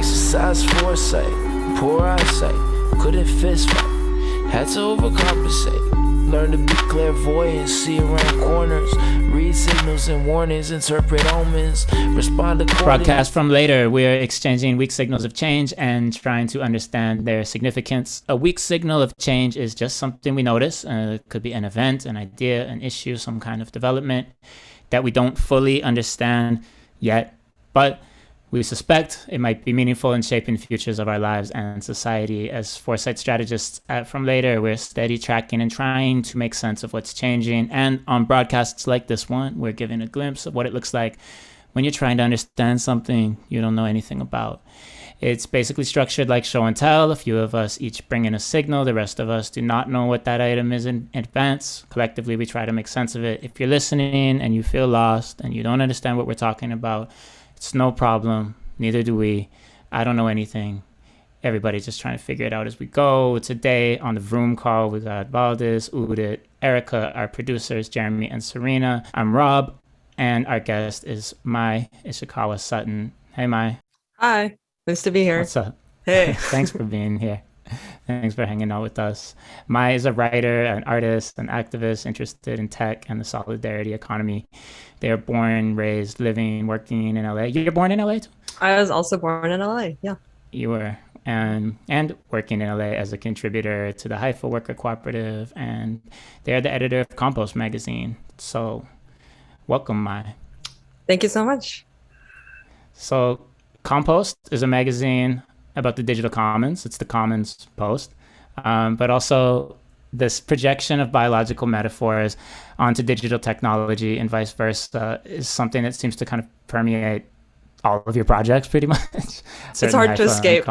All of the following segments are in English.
Exercise foresight, poor eyesight, couldn't fist fight, had to overcompensate. Learn to be clairvoyant, see around corners, read signals and warnings, interpret omens, respond accordingly. Broadcast from later, we're exchanging weak signals of change and trying to understand their significance. A weak signal of change is just something we notice. It could be an event, an idea, an issue, some kind of development that we don't fully understand yet, but we suspect it might be meaningful in shaping futures of our lives and society. As foresight strategists at From Later, we're steady tracking and trying to make sense of what's changing. And on broadcasts like this one, we're giving a glimpse of what it looks like when you're trying to understand something you don't know anything about. It's basically structured like show and tell. A few of us each bring in a signal. The rest of us do not know what that item is in advance. Collectively, we try to make sense of it. If you're listening and you feel lost and you don't understand what we're talking about, it's no problem. Neither do we. I don't know anything. Everybody's just trying to figure it out as we go. Today on the Vroom call, we got Valdez, Udit, Erica, our producers, Jeremy and Serena. I'm Rob, and our guest is Mai Ishikawa Sutton. Hey, Mai. Hi. Nice to be here. What's up? Hey. Thanks for being here. Thanks for hanging out with us. Mai is a writer, an artist, an activist interested in tech and the solidarity economy. They are born, raised, living, working in LA. You're born in LA too? I was also born in LA, yeah. You were. And working in LA as a contributor to the Haifa Worker Cooperative, and they're the editor of Compost magazine. So welcome, Mai. Thank you so much. So Compost is a magazine about the digital commons. It's the Commons Post, but also this projection of biological metaphors onto digital technology and vice versa is something that seems to kind of permeate all of your projects pretty much. It's hard to escape.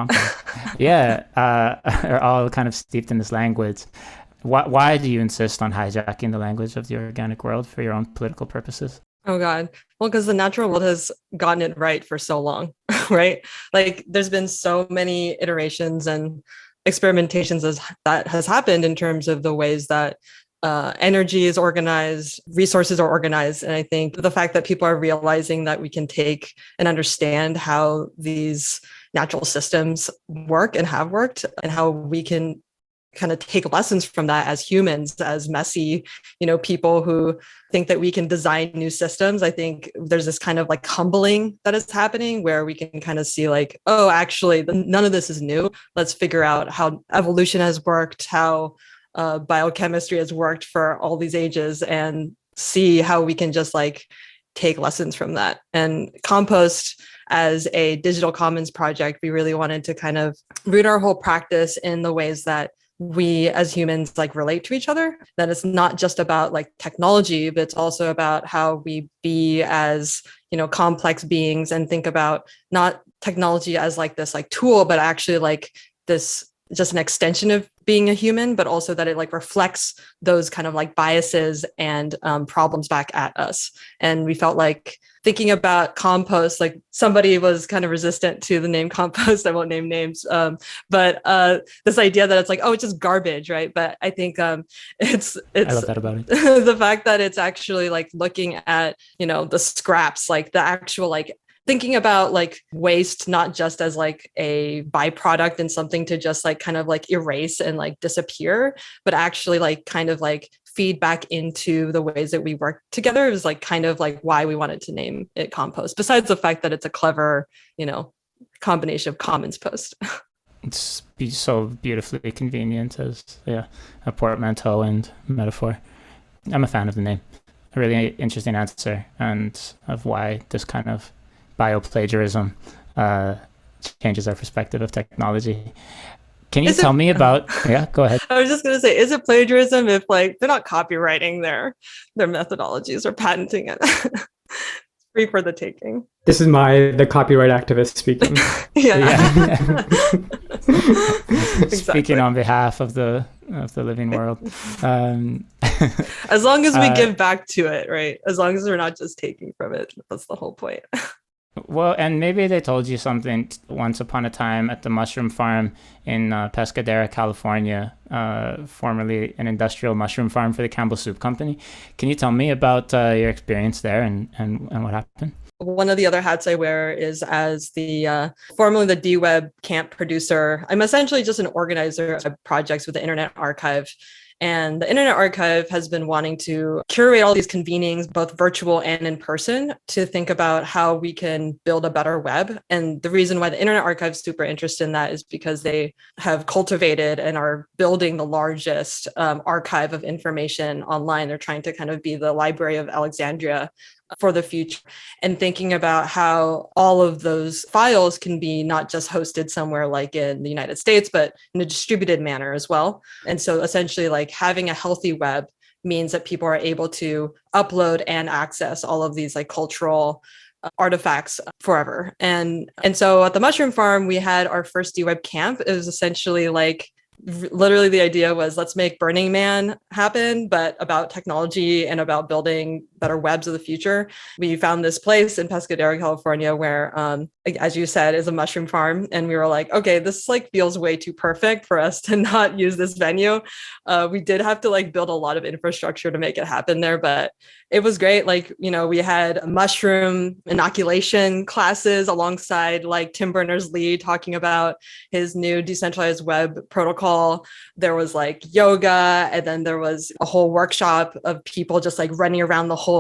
Yeah, are all kind of steeped in this language. Why do you insist on hijacking the language of the organic world for your own political purposes? Oh, God. Well, because the natural world has gotten it right for so long, right? Like there's been so many iterations and experimentations that has happened in terms of the ways that energy is organized, resources are organized. And I think the fact that people are realizing that we can take and understand how these natural systems work and have worked, and how we can kind of take lessons from that as humans, as messy, people who think that we can design new systems. I think there's this kind of like humbling that is happening where we can kind of see like, oh, actually, none of this is new. Let's figure out how evolution has worked, how biochemistry has worked for all these ages, and see how we can just like take lessons from that. And Compost, as a digital commons project, we really wanted to kind of root our whole practice in the ways that we as humans like relate to each other, that it's not just about like technology, but it's also about how we be as, complex beings, and think about not technology as like this like tool, but actually like this just an extension of being a human, but also that it like reflects those kind of like biases and problems back at us. And we felt like thinking about compost, like somebody was kind of resistant to the name compost. I won't name names, but this idea that it's like, oh, it's just garbage, right? But I think it's I love that about it. The fact that it's actually like looking at, the scraps, like the actual like thinking about like waste, not just as like a byproduct and something to just like kind of like erase and like disappear, but actually like kind of like feed back into the ways that we work together. It was like kind of like why we wanted to name it Compost, besides the fact that it's a clever, combination of Commons Post. It's so beautifully convenient as a portmanteau and metaphor. I'm a fan of the name. A really interesting answer, and of why this kind of bioplagiarism changes our perspective of technology. Can you tell me about, go ahead. I was just going to say, is it plagiarism if like they're not copywriting their methodologies or patenting it? It's free for the taking. This is the copyright activist speaking. Exactly. Speaking on behalf of the living world. As long as we give back to it, right? As long as we're not just taking from it. That's the whole point. Well, and maybe they told you something once upon a time at the mushroom farm in Pescadera, California, formerly an industrial mushroom farm for the Campbell Soup Company. Can you tell me about your experience there and what happened? One of the other hats I wear is as the formerly the DWeb camp producer. I'm essentially just an organizer of projects with the Internet Archive. And the Internet Archive has been wanting to curate all these convenings, both virtual and in person, to think about how we can build a better web. And the reason why the Internet Archive is super interested in that is because they have cultivated and are building the largest archive of information online. They're trying to kind of be the Library of Alexandria for the future, and thinking about how all of those files can be not just hosted somewhere like in the United States, but in a distributed manner as well. And so essentially, like, having a healthy web means that people are able to upload and access all of these like cultural artifacts forever. And so at the Mushroom Farm, we had our first DWeb camp. It was essentially like, literally the idea was, let's make Burning Man happen, but about technology and about building better webs of the future. We found this place in Pescadero, California, where, as you said, is a mushroom farm. And we were like, okay, this like feels way too perfect for us to not use this venue. We did have to like build a lot of infrastructure to make it happen there, but it was great. Like, you know, we had mushroom inoculation classes alongside like Tim Berners-Lee talking about his new decentralized web protocol. There was like yoga, and then there was a whole workshop of people just like running around the whole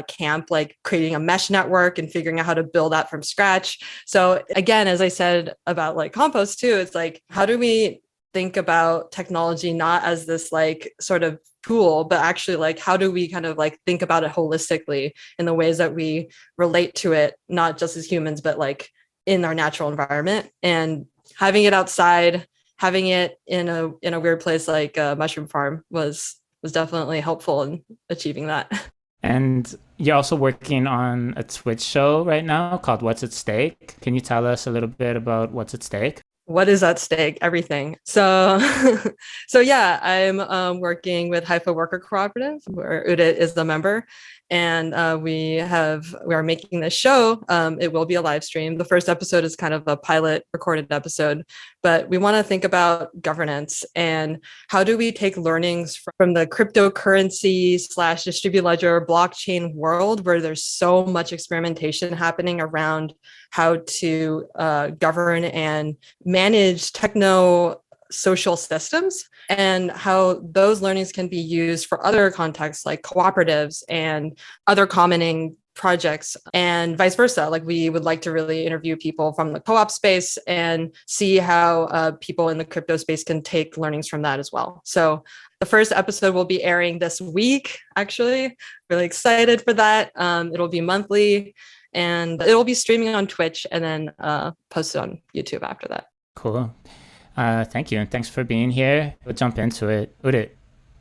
camp, like creating a mesh network and figuring out how to build that from scratch. So again, as I said about like compost too, it's like, how do we think about technology not as this like sort of tool, but actually like, how do we kind of like think about it holistically in the ways that we relate to it, not just as humans, but like in our natural environment? And having it outside, having it in a weird place like a mushroom farm was definitely helpful in achieving that. And you're also working on a Twitch show right now called What's at Stake. Can you tell us a little bit about What's at Stake? What is at stake? Everything. So yeah, I'm working with Haifa Worker Cooperative, where Udit is the member, and we are making this show. It will be a live stream. The first episode is kind of a pilot recorded episode, but we want to think about governance and how do we take learnings from the cryptocurrency / distributed ledger blockchain world, where there's so much experimentation happening around how to govern and manage techno social systems, and how those learnings can be used for other contexts like cooperatives and other commoning projects, and vice versa. Like, we would like to really interview people from the co-op space and see how people in the crypto space can take learnings from that as well. So the first episode will be airing this week, actually. Really excited for that. It'll be monthly, and it'll be streaming on Twitch and then posted on YouTube after that. Cool. Thank you, and thanks for being here. We'll jump into it. Udit,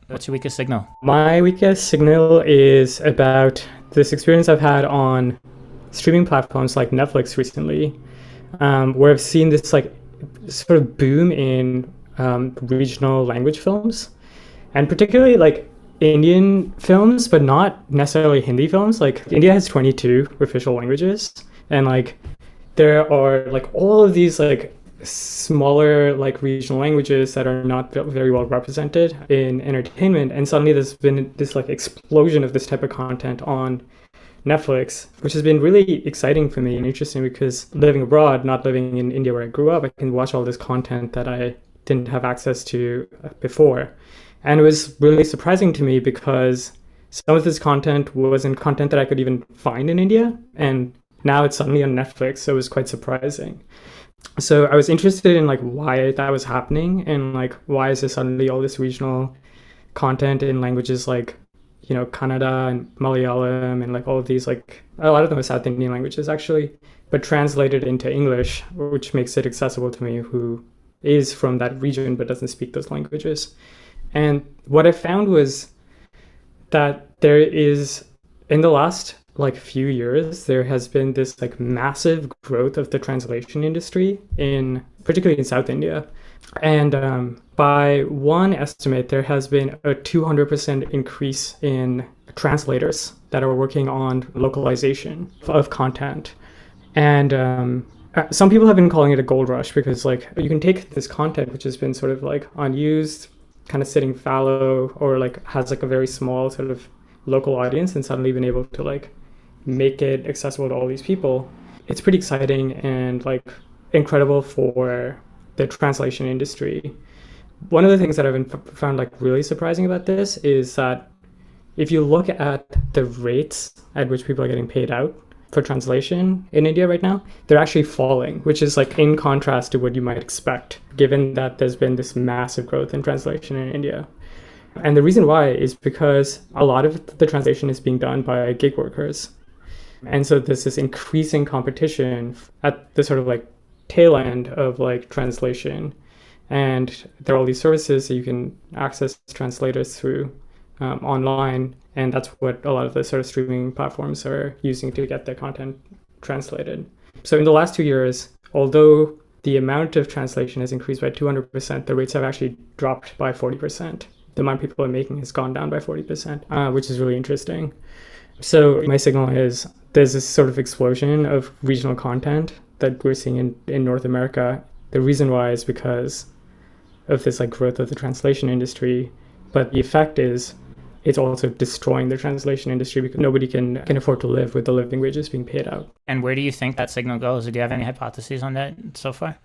what's your weakest signal? My weakest signal is about this experience I've had on streaming platforms like Netflix recently, where I've seen this like sort of boom in regional language films, and particularly like Indian films, but not necessarily Hindi films. Like, India has 22 official languages, and like there are like all of these like smaller like regional languages that are not very well represented in entertainment. And suddenly there's been this like explosion of this type of content on Netflix, which has been really exciting for me and interesting, because living abroad, not living in India where I grew up, I can watch all this content that I didn't have access to before. And it was really surprising to me because some of this content wasn't content that I could even find in India, and now it's suddenly on Netflix. So it was quite surprising. So I was interested in like why that was happening, and like why is there suddenly all this regional content in languages like, you know, Kannada and Malayalam, and like all of these, like a lot of them are South Indian languages actually, but translated into English, which makes it accessible to me, who is from that region but doesn't speak those languages. And what I found was that there is, in the last like few years, there has been this like massive growth of the translation industry particularly in South India. And by one estimate, there has been a 200% increase in translators that are working on localization of content. And some people have been calling it a gold rush, because like you can take this content which has been sort of like unused, kind of sitting fallow, or like has like a very small sort of local audience, and suddenly been able to like make it accessible to all these people, it's pretty exciting and like incredible for the translation industry. One of the things that I've found like really surprising about this is that if you look at the rates at which people are getting paid out for translation in India right now, they're actually falling, which is like in contrast to what you might expect, given that there's been this massive growth in translation in India. And the reason why is because a lot of the translation is being done by gig workers. And so there's this increasing competition at the sort of like tail end of like translation. And there are all these services that you can access translators through online. And that's what a lot of the sort of streaming platforms are using to get their content translated. So in the last 2 years, although the amount of translation has increased by 200%, the rates have actually dropped by 40%. The amount people are making has gone down by 40%, which is really interesting. So my signal is there's this sort of explosion of regional content that we're seeing in North America. The reason why is because of this like growth of the translation industry, but the effect is it's also destroying the translation industry because nobody can afford to live with the living wages being paid out. And where do you think that signal goes? Do you have any hypotheses on that so far?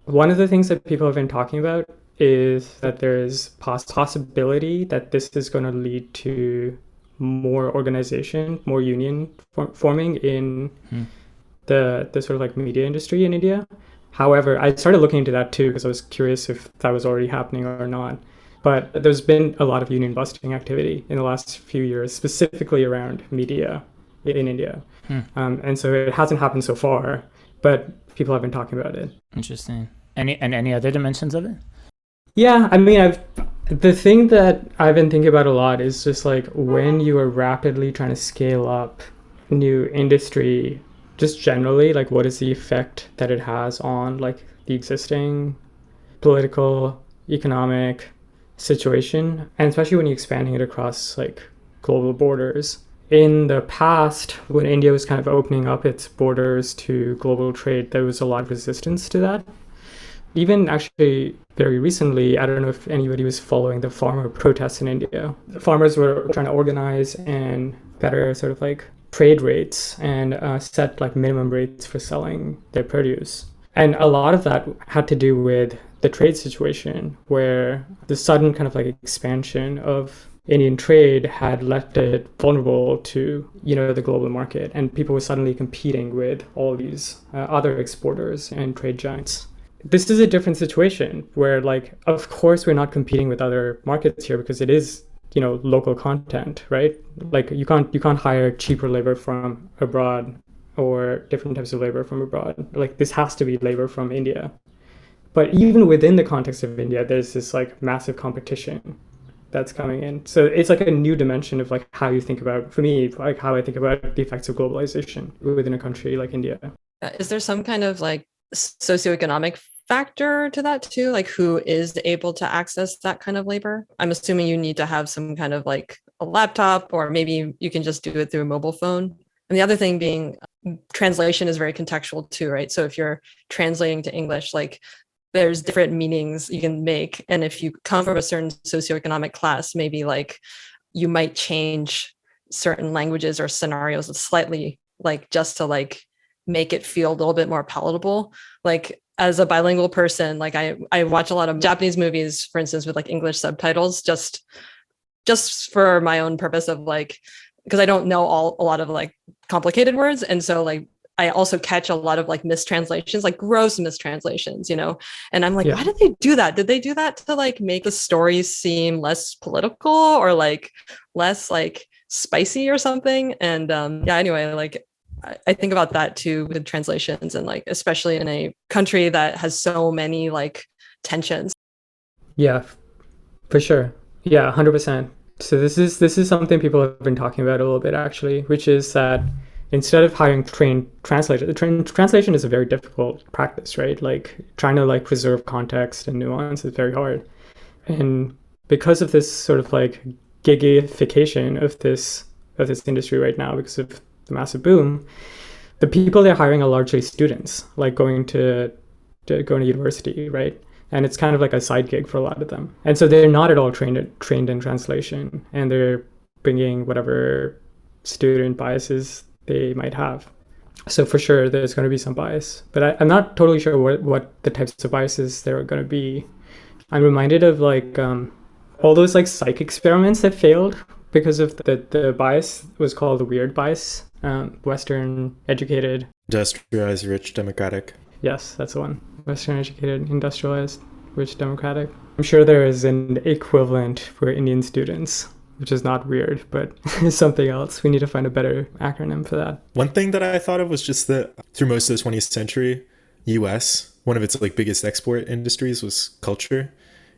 One of the things that people have been talking about is that there's possibility that this is going to lead to more organization, more union forming in the sort of like media industry in India. However, I started looking into that too because I was curious if that was already happening or not. But there's been a lot of union busting activity in the last few years, specifically around media in India. And so it hasn't happened so far, but people have been talking about it. Interesting. Any other dimensions of it? Yeah, I mean, the thing that I've been thinking about a lot is just like when you are rapidly trying to scale up new industry, just generally, like what is the effect that it has on like the existing political, economic situation, and especially when you're expanding it across like global borders. In the past, when India was kind of opening up its borders to global trade, there was a lot of resistance to that. Even actually very recently, I don't know if anybody was following the farmer protests in India. The farmers were trying to organize and better sort of like trade rates and set like minimum rates for selling their produce. And a lot of that had to do with the trade situation, where the sudden kind of like expansion of Indian trade had left it vulnerable to, the global market. And people were suddenly competing with all these other exporters and trade giants. This is a different situation where, like, of course, we're not competing with other markets here because it is, local content, right? Like you can't hire cheaper labor from abroad or different types of labor from abroad. Like this has to be labor from India. But even within the context of India, there's this like massive competition that's coming in. So it's like a new dimension of like how you think about, for me, like how I think about the effects of globalization within a country like India. Is there some kind of like socioeconomic factor to that too? Like who is able to access that kind of labor? I'm assuming you need to have some kind of like a laptop, or maybe you can just do it through a mobile phone. And the other thing being translation is very contextual too, right? So if you're translating to English, like there's different meanings you can make. And if you come from a certain socioeconomic class, maybe like you might change certain languages or scenarios slightly, like just to like make it feel a little bit more palatable. Like as a bilingual person, like I watch a lot of Japanese movies, for instance, with like English subtitles, just for my own purpose of like, because I don't know a lot of like complicated words. And so like, I also catch a lot of like mistranslations, like gross mistranslations, and I'm like, Why did they do that? Did they do that to like make the stories seem less political or like less like spicy or something? And anyway, like I think about that too with translations, and like especially in a country that has so many like tensions. Yeah, for sure. Yeah, 100%. So this is something people have been talking about a little bit actually, which is that instead of hiring trained translators, translation is a very difficult practice, right? Like trying to like preserve context and nuance is very hard. And because of this sort of like gigification of this industry right now, because of the massive boom, the people they're hiring are largely students, like going to university, right? And it's kind of like a side gig for a lot of them. And so they're not at all trained in translation, and they're bringing whatever student biases they might have. So for sure, there's going to be some bias, but I'm not totally sure what the types of biases there are going to be. I'm reminded of like all those like psych experiments that failed because of the bias was called the weird bias. Western educated, industrialized, rich, democratic. Yes, that's the one. Western educated, industrialized, rich, democratic. I'm sure there is an equivalent for Indian students, which is not weird, but something else. We need to find a better acronym for that. One thing that I thought of was just that through most of the 20th century, US, one of its like biggest export industries was culture.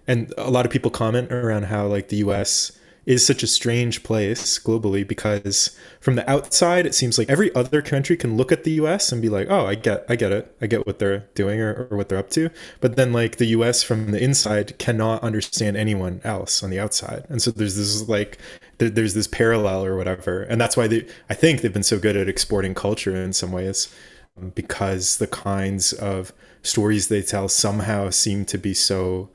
And a lot of people comment around how like the US is such a strange place globally, because from the outside, it seems like every other country can look at the US and be like, oh, I get it. I get what they're doing or what they're up to. But then like the US from the inside cannot understand anyone else on the outside. And so there's this like, there's this parallel or whatever. And that's why I think they've been so good at exporting culture in some ways, because the kinds of stories they tell somehow seem to be so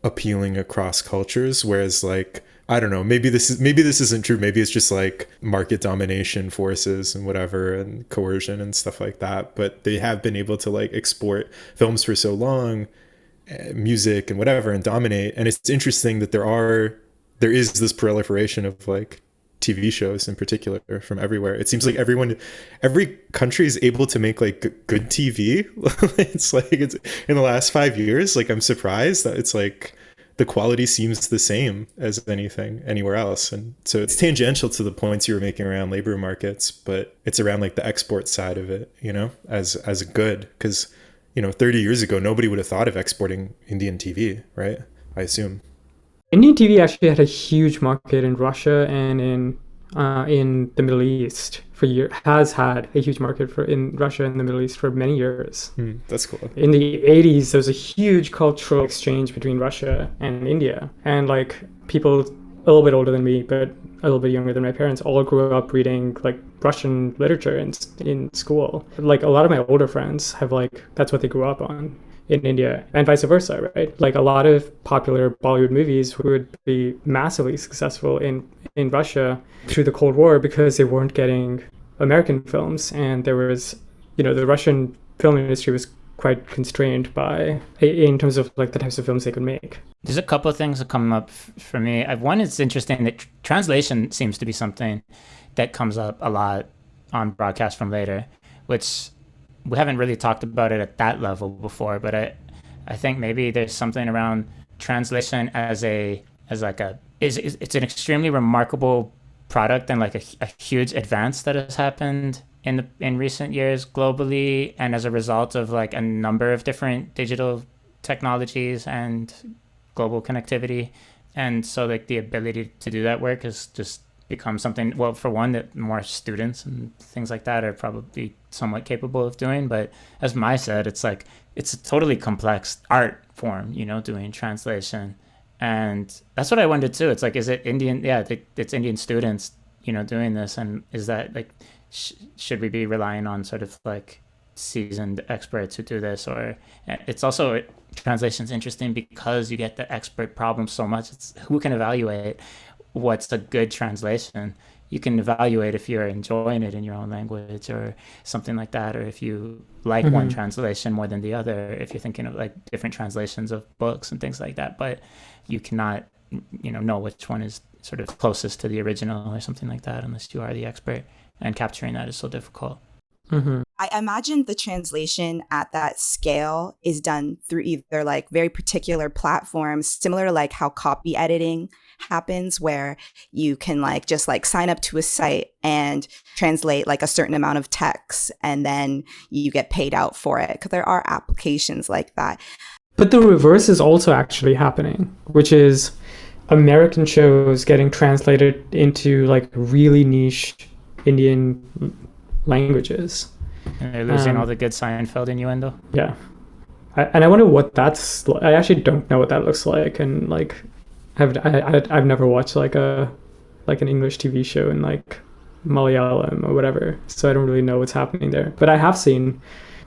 appealing across cultures. Whereas like, I don't know, maybe this isn't true. Maybe it's just like market domination forces and whatever, and coercion and stuff like that. But they have been able to like export films for so long, music and whatever, and dominate. And it's interesting that there is this proliferation of like TV shows in particular from everywhere. It seems like every country is able to make like good TV. It's in the last 5 years, like I'm surprised that it's like the quality seems the same as anything anywhere else. And so it's tangential to the points you were making around labor markets, but it's around like the export side of it, as a good, because 30 years ago nobody would have thought of exporting Indian TV, right? I assume Indian TV actually had a huge market in Russia and in the Middle East for years. Has had a huge market in Russia and the Middle East for many years. That's cool. In the 80s, there was a huge cultural exchange between Russia and India, and like people a little bit older than me, but a little bit younger than my parents, all grew up reading like Russian literature in school. Like a lot of my older friends have like that's what they grew up on in India, and vice versa, right? Like a lot of popular Bollywood movies would be massively successful in Russia through the Cold War because they weren't getting American films, and there was, the Russian film industry was quite constrained in terms of like the types of films they could make. There's a couple of things that come up for me. One, it's interesting that translation seems to be something that comes up a lot on Broadcast from Later, which we haven't really talked about it at that level before, but I think maybe there's something around translation it's an extremely remarkable product and like a huge advance that has happened in recent years globally, and as a result of like a number of different digital technologies and global connectivity. And so like the ability to do that work has just become something, well, for one, that more students and things like that are probably somewhat capable of doing. But as Mai said, it's like it's a totally complex art form, doing translation. And that's what I wondered too. It's like, is it Indian? Yeah, it's Indian students, doing this. And is that like, should we be relying on sort of like seasoned experts who do this? Or it's also, translation's interesting because you get the expert problem so much. It's who can evaluate what's a good translation. You can evaluate if you're enjoying it in your own language or something like that, or if you like one translation more than the other, if you're thinking of like different translations of books and things like that. But you cannot know which one is sort of closest to the original or something like that unless you are the expert, and capturing that is so difficult. I imagine the translation at that scale is done through either like very particular platforms, similar to like how copy editing happens, where you can like just like sign up to a site and translate like a certain amount of text, and then you get paid out for it, because there are applications like that. But the reverse is also actually happening, which is American shows getting translated into like really niche Indian languages. And they're losing all the good Seinfeld innuendo. Yeah. I wonder what I actually don't know what that looks like, and like I've never watched like an English TV show in like Malayalam or whatever, so I don't really know what's happening there. But I have seen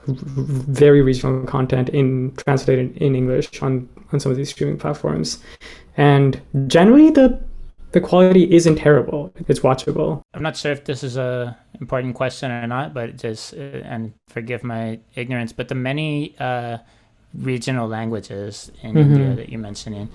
very regional content translated in English on some of these streaming platforms, and generally the the quality isn't terrible. It's watchable. I'm not sure if this is a important question or not, but just, and forgive my ignorance, but the many regional languages in India that you're mentioning,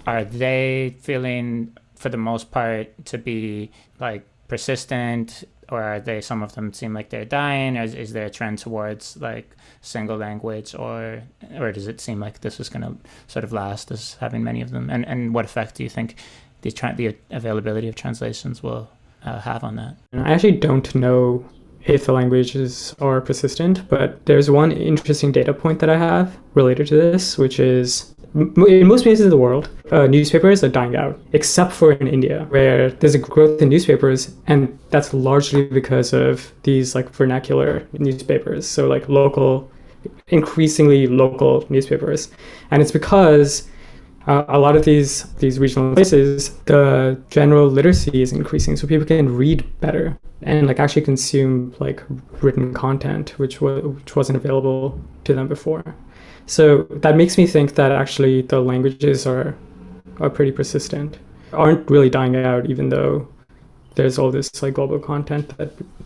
are they feeling for the most part to be like persistent, or are they, some of them seem like they're dying, or is there a trend towards like single language, or does it seem like this is going to sort of last as having many of them, and what effect do you think the availability of translations will have on that? I actually don't know if the languages are persistent, but there's one interesting data point that I have related to this, which is in most places in the world, newspapers are dying out, except for in India, where there's a growth in newspapers, and that's largely because of these like vernacular newspapers, so like local, increasingly local newspapers. And it's because a lot of these regional places, the general literacy is increasing, so people can read better and like actually consume like written content, which wasn't available to them before. So that makes me think that actually the languages are pretty persistent, aren't really dying out, even though there's all this like global content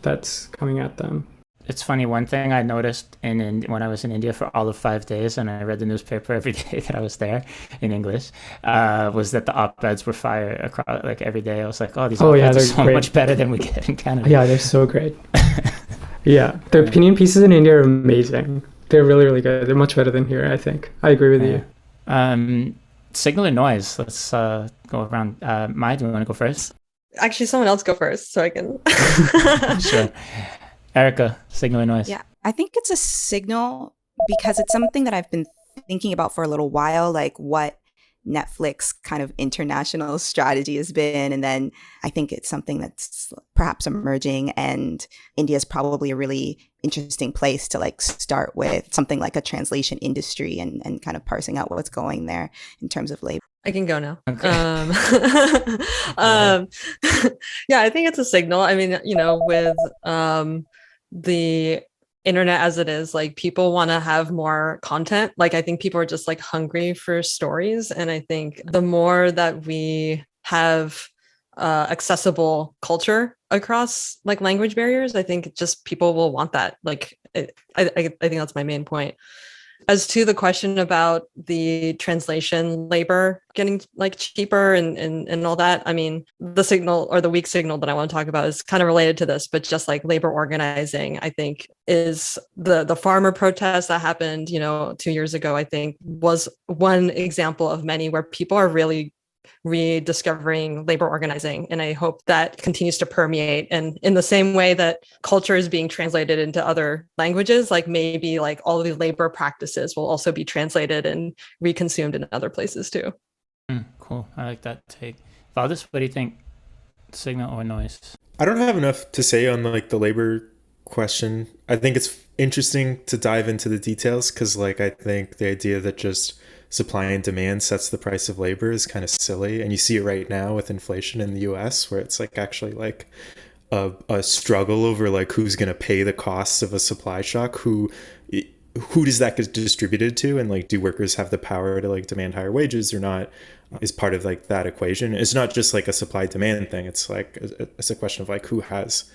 that's coming at them. It's funny, one thing I noticed when I was in India for all of 5 days, and I read the newspaper every day that I was there in English, was that the op-eds were fire across, like every day. I was like, oh, these op-eds are so much better than we get in Canada. Yeah, they're so great. Yeah, the opinion pieces in India are amazing. They're really, really good. They're much better than here, I think. I agree with you. Signal or noise? Let's go around. Mai, do you want to go first? Actually, someone else go first so I can. Sure. Erica, signal or noise? Yeah, I think it's a signal because it's something that I've been thinking about for a little while, like what Netflix kind of international strategy has been. And then I think it's something that's perhaps emerging, and India is probably a really interesting place to like start with something like a translation industry and kind of parsing out what's going there in terms of labor. I can go now. Okay. Yeah, I think it's a signal. I mean, with the internet as it is, like people want to have more content. Like I think people are just like hungry for stories, and I think the more that we have accessible culture across like language barriers, I think just people will want that. Like I think that's my main point. As to the question about the translation labor getting like cheaper and all that, I mean, the signal or the weak signal that I want to talk about is kind of related to this, but just like labor organizing, I think is the farmer protest that happened, 2 years ago, I think was one example of many where people are really rediscovering labor organizing. And I hope that continues to permeate. And in the same way that culture is being translated into other languages, like maybe like all of the labor practices will also be translated and reconsumed in other places too. Cool. I like that take. Valdis, what do you think? Signal or noise? I don't have enough to say on like the labor question. I think it's interesting to dive into the details because like I think the idea that just supply and demand sets the price of labor is kind of silly, and you see it right now with inflation in the US, where it's like actually like a struggle over like who's going to pay the costs of a supply shock, who does that get distributed to, and like do workers have the power to like demand higher wages or not, is part of like that equation. It's not just like a supply demand thing, it's like it's a question of like who has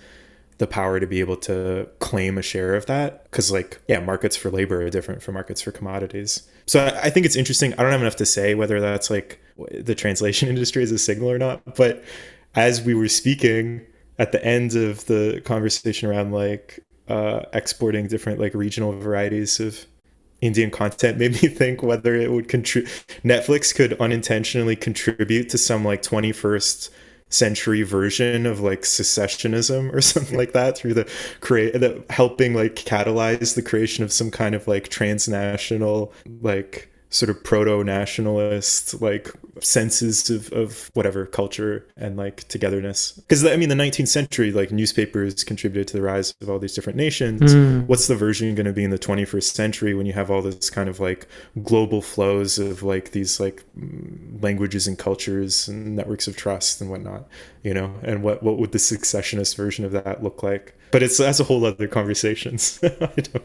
the power to be able to claim a share of that, because like markets for labor are different from markets for commodities. So I think it's interesting. I don't have enough to say whether that's like the translation industry is a signal or not, but as we were speaking at the end of the conversation around like exporting different like regional varieties of Indian content, made me think whether it would Netflix could unintentionally contribute to some like 21st century version of like secessionism or something like that through the helping like catalyze the creation of some kind of like transnational like sort of proto-nationalist like senses of whatever culture and like togetherness. Because I mean the 19th century like newspapers contributed to the rise of all these different nations. What's the version going to be in the 21st century when you have all this kind of like global flows of like these like languages and cultures and networks of trust and whatnot, and what would the secessionist version of that look like? But that's a whole other conversation. I don't.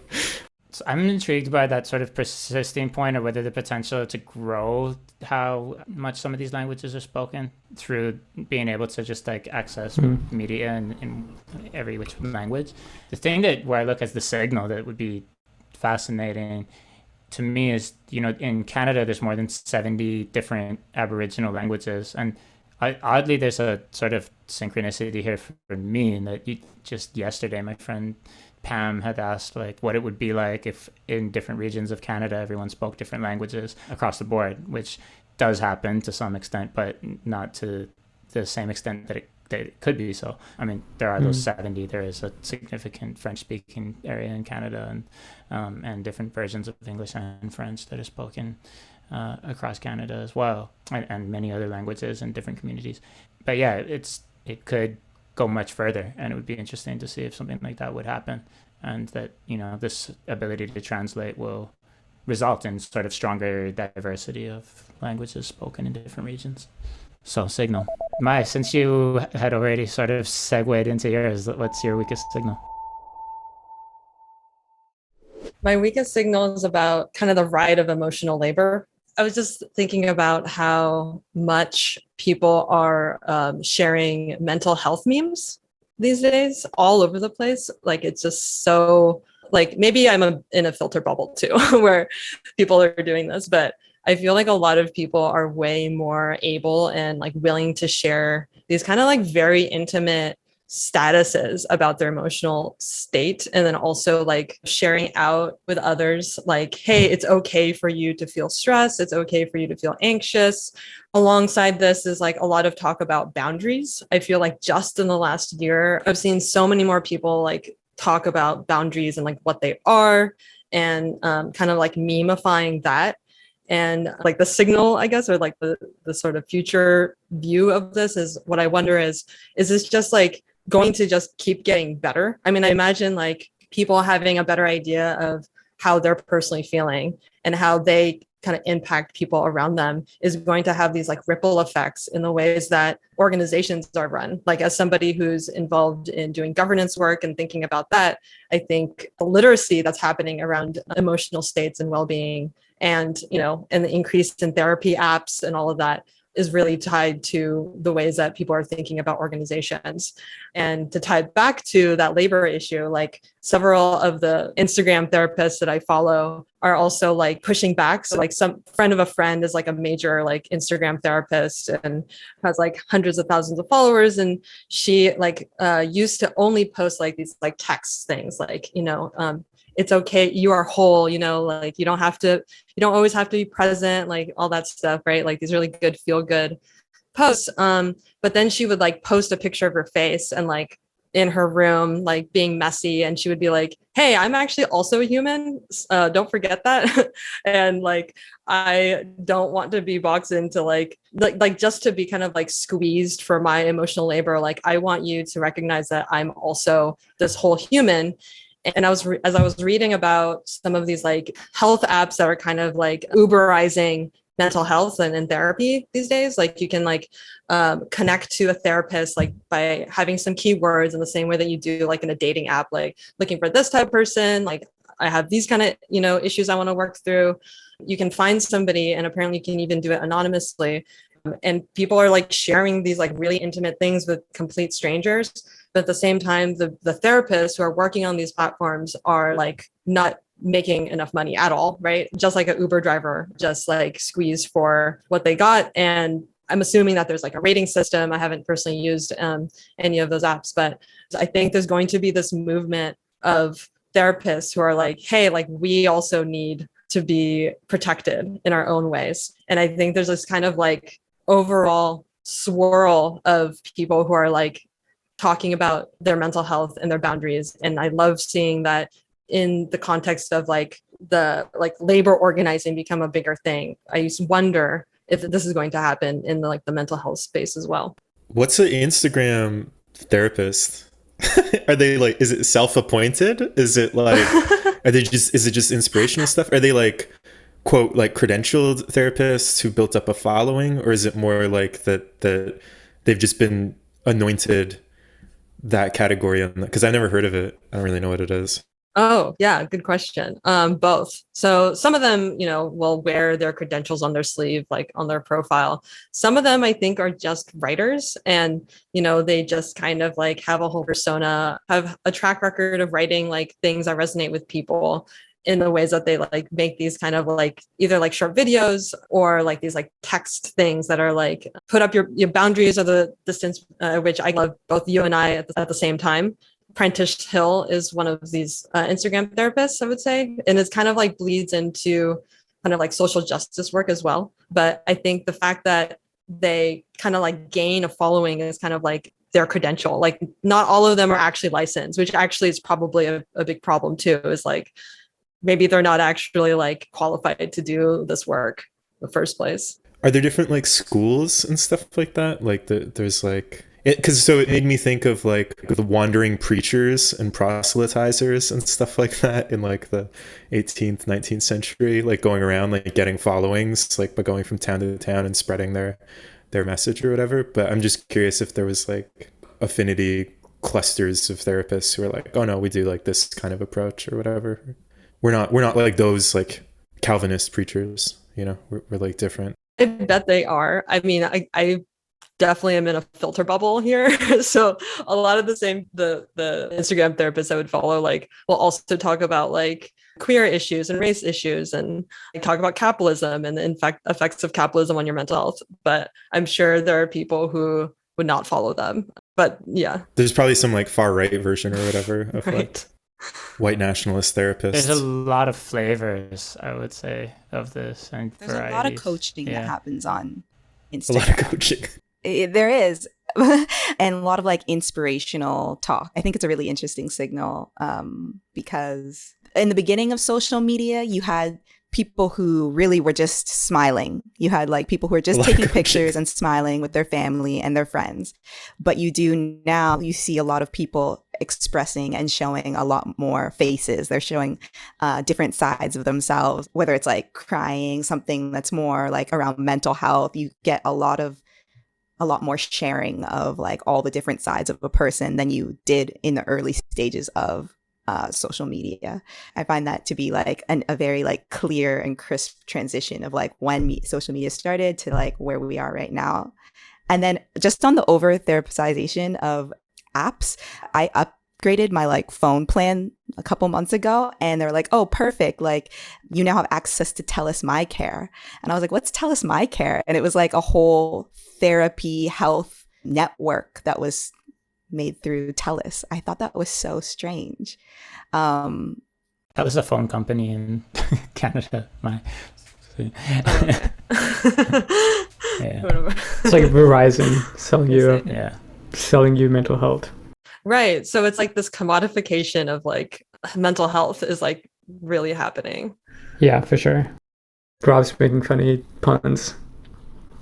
So I'm intrigued by that sort of persisting point, or whether the potential to grow how much some of these languages are spoken through being able to just like access media in every which language. The thing that where I look as the signal that would be fascinating to me is, you know, in Canada there's more than 70 different Aboriginal languages, and oddly there's a sort of synchronicity here for me in that just yesterday my friend Pam had asked like what it would be like if in different regions of Canada everyone spoke different languages across the board, which does happen to some extent, but not to the same extent that it could be. So I mean, there are those 70. There is a significant French-speaking area in Canada, and different versions of English and French that are spoken across Canada as well, and many other languages in different communities. But yeah, it could go much further, and it would be interesting to see if something like that would happen, and that, you know, this ability to translate will result in sort of stronger diversity of languages spoken in different regions. So signal. Mai, since you had already sort of segued into yours, what's your weakest signal? My weakest signal is about kind of the ride of emotional labor. I was just thinking about how much people are sharing mental health memes these days all over the place. Like, it's just so, like, maybe I'm in a filter bubble too, where people are doing this, but I feel like a lot of people are way more able and like willing to share these kind of like very intimate statuses about their emotional state, and then also like sharing out with others like, hey, it's okay for you to feel stressed, it's okay for you to feel anxious. Alongside this is like a lot of talk about boundaries. I feel like just in the last year I've seen so many more people like talk about boundaries and like what they are, and kind of like memifying that. And like the signal, I guess, or like the sort of future view of this is, what I wonder is this just like going to just keep getting better? I mean, I imagine like people having a better idea of how they're personally feeling and how they kind of impact people around them is going to have these like ripple effects in the ways that organizations are run. Like, as somebody who's involved in doing governance work and thinking about that, I think the literacy that's happening around emotional states and well-being, and, you know, and the increase in therapy apps and all of that is really tied to the ways that people are thinking about organizations. And to tie it back to that labor issue, like several of the Instagram therapists that I follow are also like pushing back. So like some friend of a friend is like a major like Instagram therapist and has like hundreds of thousands of followers. And she like used to only post like these like text things like, you know, it's okay, you are whole, you know, like you don't always have to be present, like all that stuff, right? Like these really good, feel good posts. But then she would like post a picture of her face and like in her room, like being messy. And she would be like, hey, I'm actually also a human. Don't forget that. And like, I don't want to be boxed into like just to be kind of like squeezed for my emotional labor. Like, I want you to recognize that I'm also this whole human. And as I was reading about some of these like health apps that are kind of like Uberizing mental health and therapy these days, like you can like connect to a therapist like by having some keywords in the same way that you do like in a dating app, like looking for this type of person, like I have these kind of, you know, issues I want to work through. You can find somebody, and apparently you can even do it anonymously. And people are like sharing these like really intimate things with complete strangers. But at the same time, the therapists who are working on these platforms are like not making enough money at all, right? Just like an Uber driver, just like squeezed for what they got. And I'm assuming that there's like a rating system. I haven't personally used any of those apps, but I think there's going to be this movement of therapists who are like, hey, like we also need to be protected in our own ways. And I think there's this kind of like overall swirl of people who are like talking about their mental health and their boundaries. And I love seeing that in the context of like the like labor organizing become a bigger thing. I used to wonder if this is going to happen in the, like the mental health space as well. What's an Instagram therapist? Are they like, is it self-appointed? Is it like, is it just inspirational stuff? Are they like, quote, like credentialed therapists who built up a following? Or is it more like that they've just been anointed that category? Because I never heard of it. I don't really know what it is. Oh, yeah, good question. Both. So some of them, will wear their credentials on their sleeve, like on their profile. Some of them I think are just writers and, they just kind of like have a whole persona, have a track record of writing like things that resonate with people in the ways that they like make these kind of like either like short videos or like these like text things that are like put up your boundaries or the distance, which I love both you and I at the same time. Prentice Hill is one of these Instagram therapists, I would say, and it's kind of like bleeds into kind of like social justice work as well. But I think the fact that they kind of like gain a following is kind of like their credential. Like not all of them are actually licensed, which actually is probably a big problem too, is like maybe they're not actually like qualified to do this work in the first place. Are there different like schools and stuff like that? Like there's like so it made me think of like the wandering preachers and proselytizers and stuff like that in like the 18th, 19th century, like going around like getting followings, like by going from town to town and spreading their message or whatever. But I'm just curious if there was like affinity clusters of therapists who are like, oh no, we do like this kind of approach or whatever. We're not like those like Calvinist preachers, we're like different. I bet they are. I mean, I definitely am in a filter bubble here. So a lot of the Instagram therapists I would follow, like, will also talk about like queer issues and race issues and like, talk about capitalism and the effects of capitalism on your mental health. But I'm sure there are people who would not follow them. But yeah. There's probably some like far right version or whatever of right. like white nationalist therapists. There's a lot of flavors, I would say, of this. And there's varieties. A lot of coaching that happens on Instagram. A lot of coaching. There is. And a lot of like inspirational talk. I think it's a really interesting signal because in the beginning of social media, you had people who really were just smiling. You had like people who were just taking pictures and smiling with their family and their friends. But you see a lot of people expressing and showing a lot more faces. They're showing different sides of themselves, whether it's like crying, something that's more like around mental health. You get a lot more sharing of like all the different sides of a person than you did in the early stages of social media. I find that to be like a very like clear and crisp transition of like when social media started to like where we are right now. And then just on the over therapization of apps, I upgraded my like phone plan a couple months ago, and they're like, oh, perfect, like you now have access to TELUS My Care. And I was like, what's TELUS My Care? And it was like a whole therapy health network that was made through TELUS. I thought that was so strange. That was a phone company in Canada. It's like Verizon selling you mental health. Right. So it's like this commodification of like mental health is like really happening. Yeah, for sure. Rob's making funny puns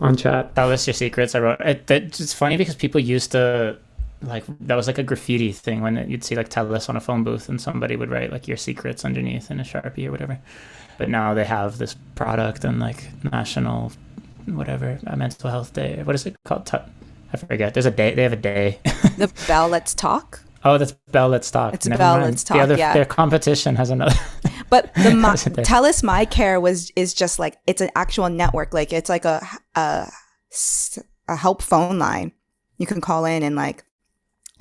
on chat. That was your secrets. I wrote it. It's funny because people used to like, that was like a graffiti thing when you'd see like TELUS on a phone booth and somebody would write like your secrets underneath in a Sharpie or whatever. But now they have this product and like national whatever, a mental health day. What is it called? I forget. There's a day. They have a day. The Bell Let's Talk. Oh, that's Bell Let's Talk. It's Bell Let's Talk. Their competition has the But the TELUS My Care is just like, it's an actual network. Like it's like a help phone line. You can call in and like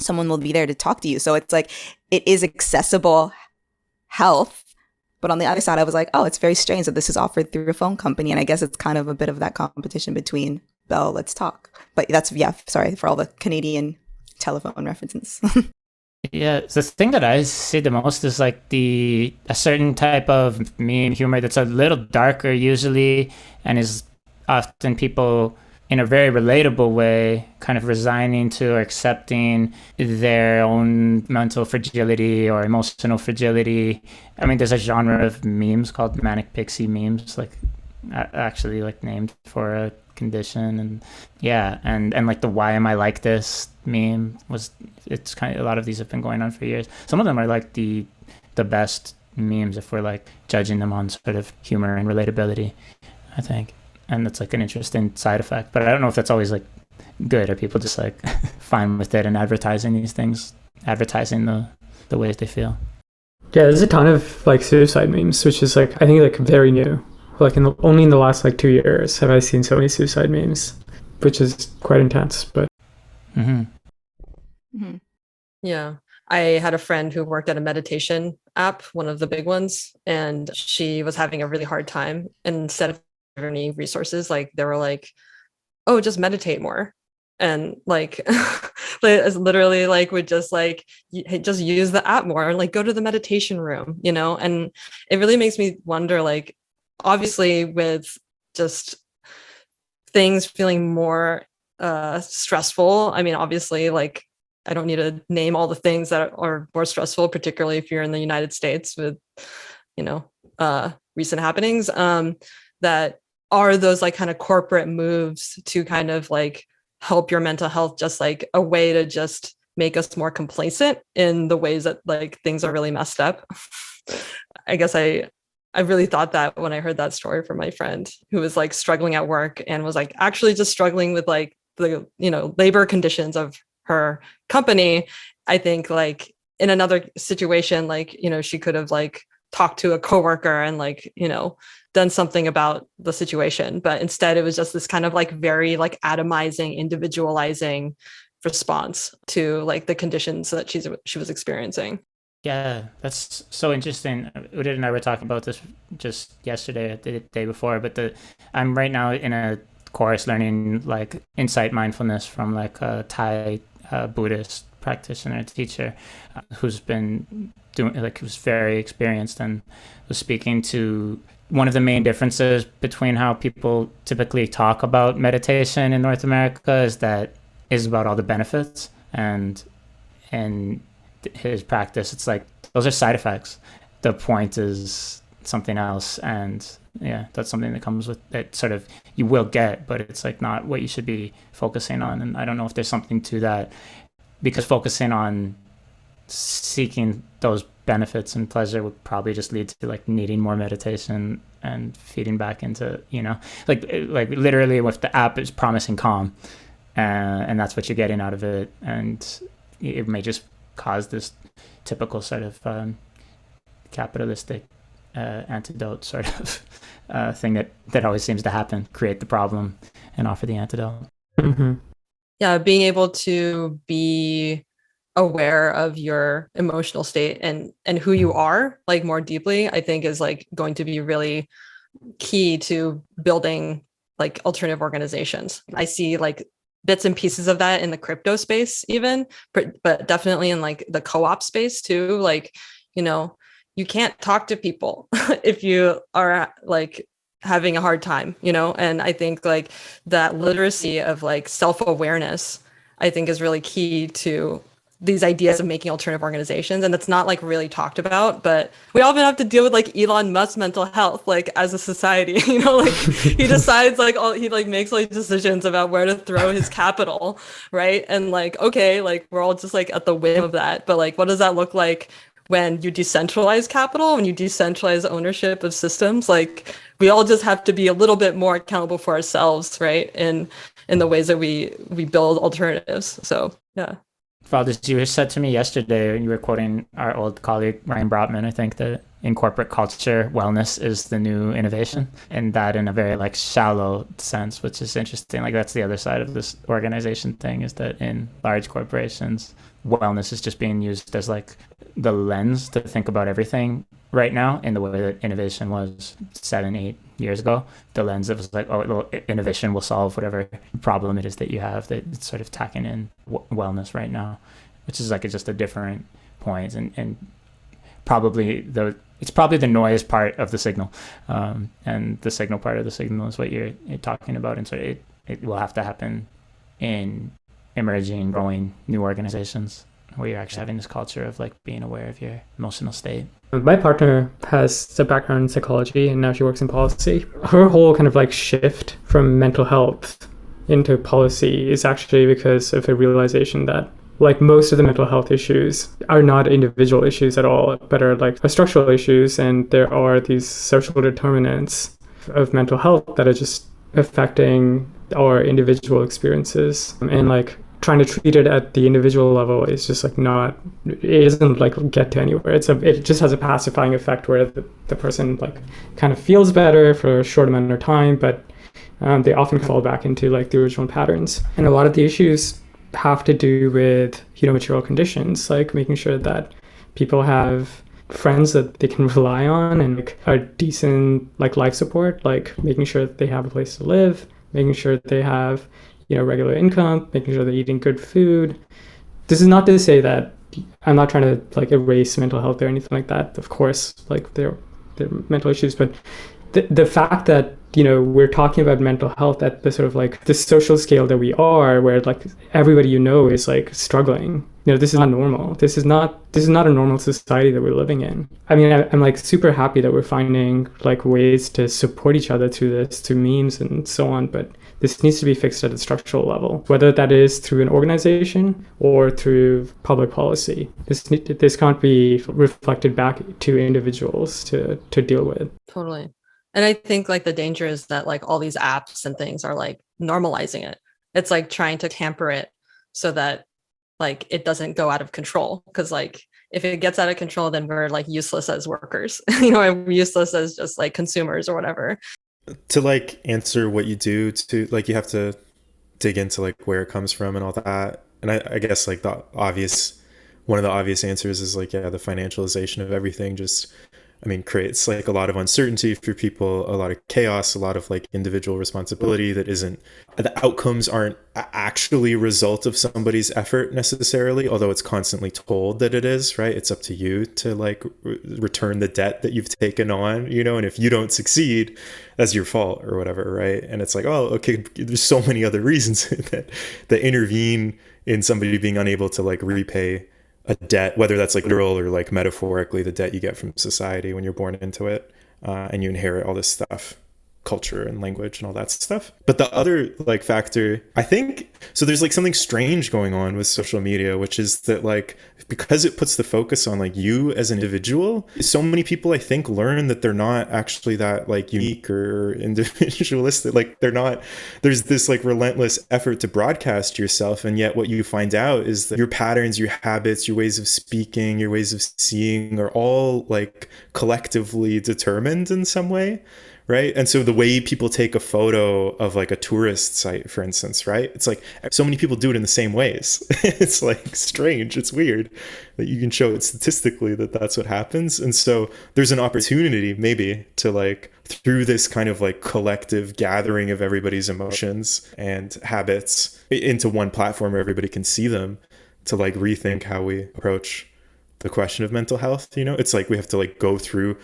someone will be there to talk to you. So it's like it is accessible health. But on the other side, I was like, oh, it's very strange that this is offered through a phone company. And I guess it's kind of a bit of that competition between Bell Let's Talk. But that's, sorry for all the Canadian telephone references. Yeah, the thing that I see the most is like a certain type of meme humor that's a little darker usually, and is often people in a very relatable way kind of resigning to or accepting their own mental fragility or emotional fragility. I mean, there's a genre of memes called manic pixie memes, like actually like named for a condition. And like the why am I like this meme it's kind of, a lot of these have been going on for years. Some of them are like the best memes if we're like judging them on sort of humor and relatability, I think. And that's like an interesting side effect, but I don't know if that's always like good. Are people just like fine with it and advertising these things, advertising the ways they feel? Yeah, there's a ton of like suicide memes, which is like I think like very new. Like only in the last like 2 years have I seen so many suicide memes, which is quite intense. But Yeah. I had a friend who worked at a meditation app, one of the big ones, and she was having a really hard time. And instead of any resources, like they were like, oh, just meditate more. And like it's literally like would just like just use the app more and like go to the meditation room, you know. And it really makes me wonder, like, obviously with just things feeling more stressful, I mean, obviously, like I don't need to name all the things that are more stressful, particularly if you're in the United States with, you know, recent happenings, that are those like kind of corporate moves to kind of like help your mental health, just like a way to just make us more complacent in the ways that like things are really messed up. I guess I really thought that when I heard that story from my friend who was like struggling at work and was like actually just struggling with like the, you know, labor conditions of her company. I think like in another situation, like, you know, she could have like talked to a coworker and like, you know, done something about the situation. But instead it was just this kind of like very like atomizing, individualizing response to like the conditions that she was experiencing. Yeah, that's so interesting. Udit and I were talking about this just yesterday or the day before, but I'm right now in a course learning like insight mindfulness from like a Thai Buddhist practitioner teacher who's been doing like who's very experienced and was speaking to one of the main differences between how people typically talk about meditation in North America is about all the benefits, and his practice, it's like those are side effects. The point is something else, and yeah, that's something that comes with it. Sort of you will get, but it's like not what you should be focusing on. And I don't know if there's something to that, because focusing on seeking those benefits and pleasure would probably just lead to like needing more meditation and feeding back into, you know, like literally with the app is promising calm, and that's what you're getting out of it, and it may just cause this typical sort of capitalistic antidote sort of thing that always seems to happen, create the problem and offer the antidote. Yeah, being able to be aware of your emotional state and who you are like more deeply, I think is like going to be really key to building like alternative organizations. I see like bits and pieces of that in the crypto space even, but definitely in like the co-op space too. Like, you know, you can't talk to people if you are like having a hard time, you know. And I think like that literacy of like self-awareness, I think is really key to these ideas of making alternative organizations. And it's not like really talked about, but we often have to deal with like Elon Musk's mental health, like as a society, you know, like he decides like he like makes like decisions about where to throw his capital, right? And like, okay, like we're all just like at the whim of that, but like what does that look like when you decentralize capital, when you decentralize ownership of systems? Like we all just have to be a little bit more accountable for ourselves, right? In the ways that we build alternatives. So yeah. Valdez, you said to me yesterday, you were quoting our old colleague Ryan Brotman, I think, that in corporate culture, wellness is the new innovation, and that in a very like shallow sense, which is interesting. Like that's the other side of this organization thing, is that in large corporations, wellness is just being used as like the lens to think about everything right now, in the way that innovation was 7-8 years ago. The lens of like, oh, well, innovation will solve whatever problem it is that you have, that it's sort of tacking in wellness right now, which is like just a different point, and probably it's probably the noise part of the signal, and the signal part of the signal is what you're talking about, and so it will have to happen in emerging, growing new organizations where you're actually having this culture of like being aware of your emotional state. My partner has a background in psychology and now she works in policy. Her whole kind of like shift from mental health into policy is actually because of a realization that like most of the mental health issues are not individual issues at all, but are like structural issues, and there are these social determinants of mental health that are just affecting our individual experiences. And like trying to treat it at the individual level is just like not, it doesn't like get to anywhere. It just has a pacifying effect where the person like kind of feels better for a short amount of time, but they often fall back into like the original patterns. And a lot of the issues have to do with, you know, material conditions, like making sure that people have friends that they can rely on and like a decent like life support, like making sure that they have a place to live, making sure that they have, you know, regular income, making sure they're eating good food. This is not to say that I'm not trying to like erase mental health or anything like that. Of course, like there are mental issues, but the fact that, you know, we're talking about mental health at the sort of like the social scale that we are, where like everybody you know is like struggling. You know, this is not normal. This is not a normal society that we're living in. I mean, I'm like super happy that we're finding like ways to support each other through this, through memes and so on. But this needs to be fixed at a structural level, whether that is through an organization or through public policy. This can't be reflected back to individuals to deal with. Totally. And I think like the danger is that like all these apps and things are like normalizing it. It's like trying to tamper it so that like it doesn't go out of control. Because like if it gets out of control, then we're like useless as workers, you know, and useless as just like consumers or whatever. To like answer what you do, to like you have to dig into like where it comes from and all that. And I guess like one of the obvious answers is like, yeah, the financialization of everything just, I mean, creates like a lot of uncertainty for people, a lot of chaos, a lot of like individual responsibility that isn't, the outcomes aren't actually a result of somebody's effort necessarily, although it's constantly told that it is, right? It's up to you to like return the debt that you've taken on, you know, and if you don't succeed, that's your fault or whatever, right? And it's like, oh, okay, there's so many other reasons that intervene in somebody being unable to like repay a debt, whether that's like literal or like metaphorically the debt you get from society when you're born into it, and you inherit all this stuff, culture and language and all that stuff. But the other like factor, I think, so there's like something strange going on with social media, which is that like, because it puts the focus on like you as an individual, so many people I think learn that they're not actually that like unique or individualistic. Like they're not, there's this like relentless effort to broadcast yourself, and yet what you find out is that your patterns, your habits, your ways of speaking, your ways of seeing are all like collectively determined in some way. Right. And so the way people take a photo of like a tourist site, for instance, right? It's like so many people do it in the same ways. It's like strange. It's weird that you can show it statistically that that's what happens. And so there's an opportunity maybe to like through this kind of like collective gathering of everybody's emotions and habits into one platform where everybody can see them, to like rethink how we approach the question of mental health. You know, it's like we have to like go through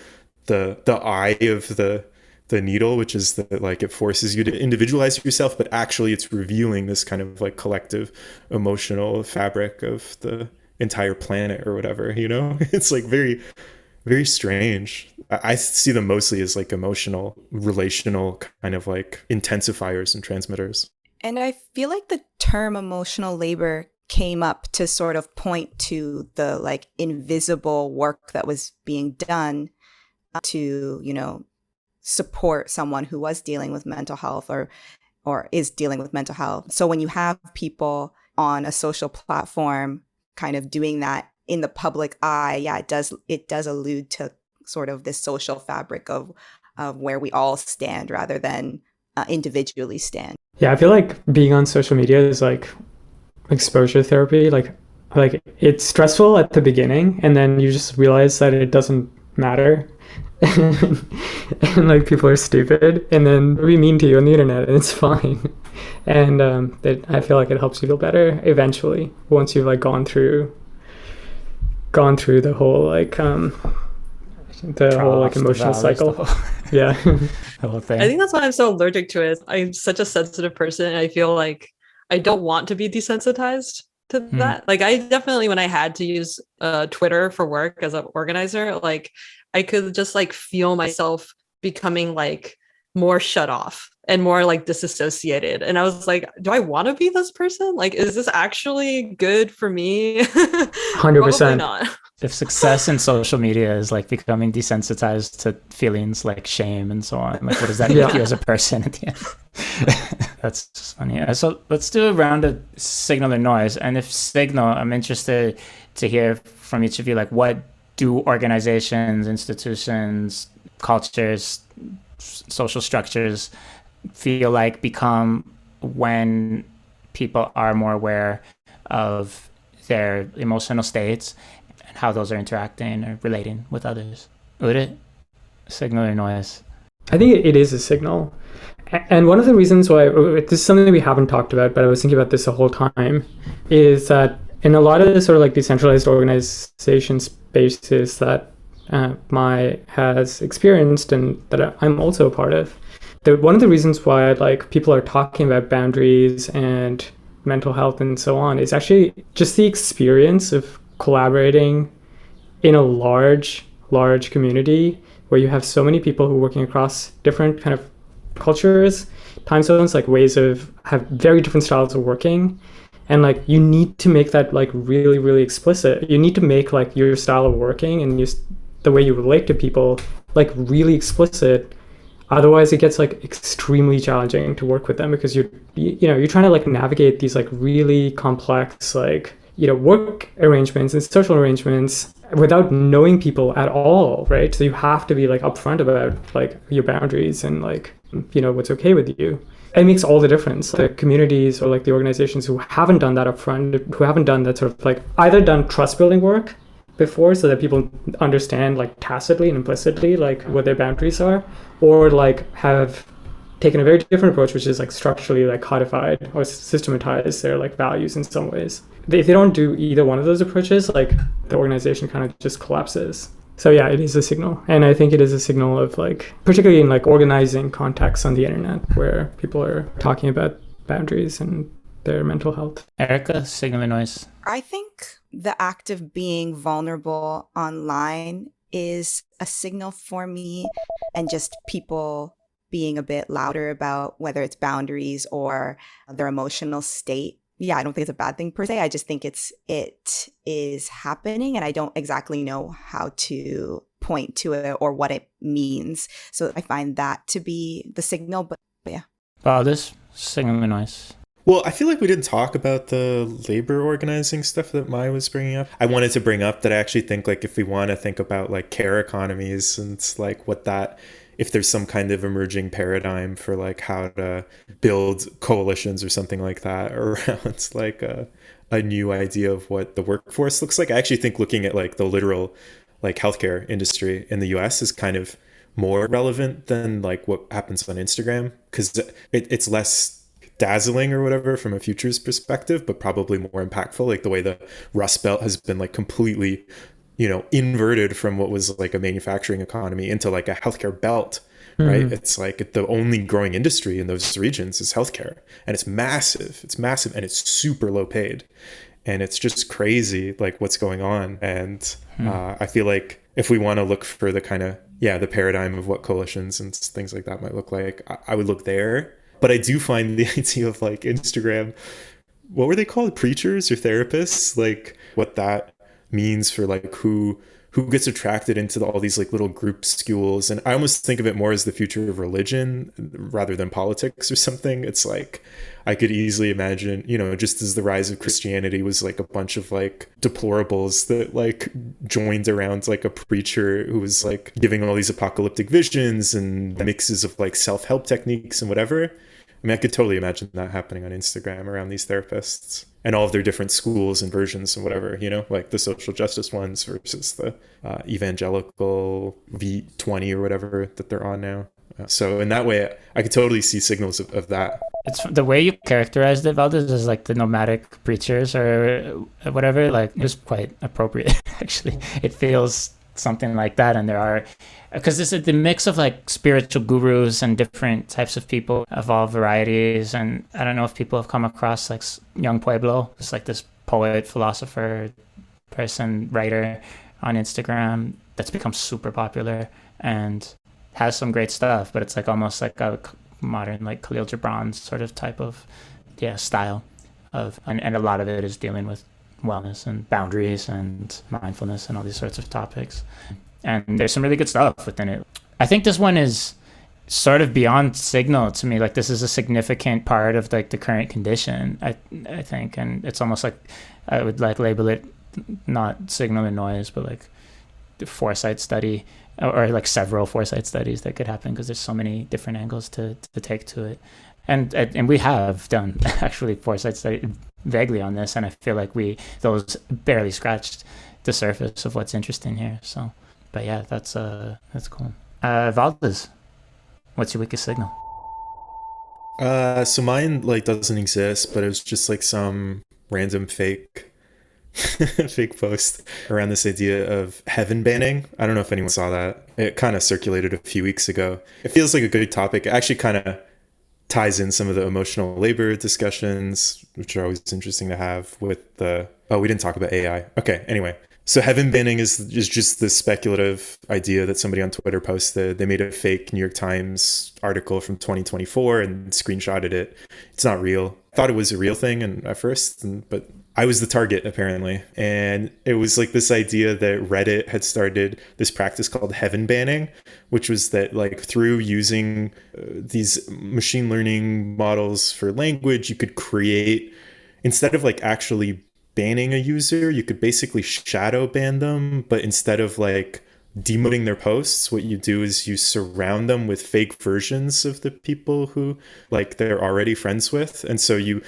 the eye of the needle, which is that like it forces you to individualize yourself, but actually it's revealing this kind of like collective emotional fabric of the entire planet or whatever, you know. It's like very, very strange. I see them mostly as like emotional, relational kind of like intensifiers and transmitters. And I feel like the term emotional labor came up to sort of point to the like invisible work that was being done to, you know, support someone who was dealing with mental health or is dealing with mental health. So when you have people on a social platform kind of doing that in the public eye, yeah, it does allude to sort of this social fabric of where we all stand rather than individually stand. Yeah, I feel like being on social media is like exposure therapy. Like it's stressful at the beginning, and then you just realize that it doesn't matter. And like people are stupid, and then be mean to you on the internet, and it's fine. And I feel like it helps you feel better eventually once you've like gone through the whole like whole like emotional cycle. Yeah. The whole thing. I think that's why I'm so allergic to it. I'm such a sensitive person, and I feel like I don't want to be desensitized to that. Like I definitely, when I had to use Twitter for work as an organizer, like I could just like feel myself becoming like more shut off and more like disassociated. And I was like, do I want to be this person? Like, is this actually good for me? 100%. Probably not. If success in social media is like becoming desensitized to feelings like shame and so on, like what does that make you as a person at the end? That's just funny. So let's do a round of signal and noise. And if signal, I'm interested to hear from each of you, like what do organizations, institutions, cultures, social structures feel like become when people are more aware of their emotional states and how those are interacting or relating with others? Would it signal or noise? I think it is a signal. And one of the reasons why, this is something we haven't talked about, but I was thinking about this the whole time, is that in a lot of the sort of like decentralized organization spaces that Mai has experienced and that I'm also a part of, one of the reasons why like people are talking about boundaries and mental health and so on is actually just the experience of collaborating in a large community where you have so many people who are working across different kind of cultures, time zones, like ways of have very different styles of working. And like you need to make that like really explicit. You need to make like your style of working and the way you relate to people like really explicit. Otherwise it gets like extremely challenging to work with them because you're trying to like navigate these like really complex like work arrangements and social arrangements without knowing people at all, right? So you have to be like upfront about like your boundaries and like what's okay with you. It makes all the difference. The communities or like the organizations who haven't done that upfront, who haven't done that sort of like either done trust building work before so that people understand like tacitly and implicitly like what their boundaries are, or like have taken a very different approach, which is like structurally like codified or systematized their like values in some ways. If they don't do either one of those approaches, like the organization kind of just collapses. So yeah, it is a signal. And I think it is a signal of like, particularly in like organizing contexts on the internet where people are talking about boundaries and their mental health. Erica, signal and noise. I think the act of being vulnerable online is a signal for me, and just people being a bit louder about whether it's boundaries or their emotional state. Yeah, I don't think it's a bad thing per se. I just think it is happening, and I don't exactly know how to point to it or what it means. So I find that to be the signal. But yeah. This signal and noise. Well, I feel like we didn't talk about the labor organizing stuff that Mai was bringing up. I wanted to bring up that I actually think like if we want to think about like care economies and like if there's some kind of emerging paradigm for like how to build coalitions or something like that around like a new idea of what the workforce looks like. I actually think looking at like the literal like healthcare industry in the US is kind of more relevant than like what happens on Instagram, because it's less dazzling or whatever from a futures perspective, but probably more impactful, like the way the Rust Belt has been like completely inverted from what was like a manufacturing economy into like a healthcare belt, right? It's like the only growing industry in those regions is healthcare, and it's massive, and it's super low paid, and it's just crazy like what's going on. And I feel like if we want to look for the kind of the paradigm of what coalitions and things like that might look like, I would look there. But I do find the idea of like Instagram, what were they called, preachers or therapists, like what that means for like who gets attracted into all these like little group schools. And I almost think of it more as the future of religion rather than politics or something. It's like I could easily imagine, just as the rise of Christianity was like a bunch of like deplorables that like joined around like a preacher who was like giving all these apocalyptic visions and mixes of like self-help techniques and whatever. I mean, I could totally imagine that happening on Instagram around these therapists and all of their different schools and versions and whatever, like the social justice ones versus the evangelical V20 or whatever that they're on now. So in that way, I could totally see signals of that. It's the way you characterized it, Valdez, as like the nomadic preachers or whatever, like it was quite appropriate, actually. It feels something like that. And there are, because this is the mix of like spiritual gurus and different types of people of all varieties. And I don't know if people have come across like Young Pueblo. It's like this poet, philosopher, person, writer on Instagram that's become super popular and has some great stuff, but it's like almost like a modern like Khalil Gibran sort of type of style of, and a lot of it is dealing with wellness and boundaries and mindfulness and all these sorts of topics. And there's some really good stuff within it. I think this one is sort of beyond signal to me. Like this is a significant part of like the current condition, I think, and it's almost like I would like label it not signal and noise, but like the foresight study, or like several foresight studies that could happen, because there's so many different angles to take to it. And we have done actually foresight study vaguely on this, and I feel like those barely scratched the surface of what's interesting here. So, but yeah, that's cool. Valdez, what's your weakest signal? So mine like doesn't exist, but it was just like some random fake post around this idea of heaven banning. I don't know if anyone saw that. It kind of circulated a few weeks ago. It feels like a good topic. It actually kind of ties in some of the emotional labor discussions, which are always interesting to have with the... Oh, we didn't talk about AI. Okay, anyway. So heaven banning is just this speculative idea that somebody on Twitter posted. They made a fake New York Times article from 2024 and screenshotted it. It's not real. I thought it was a real thing at first, but I was the target apparently. And it was like this idea that Reddit had started this practice called heaven banning, which was that like through using these machine learning models for language, you could create, instead of like actually banning a user, you could basically shadow ban them, but instead of like demoting their posts, what you do is you surround them with fake versions of the people who like they're already friends with. And so you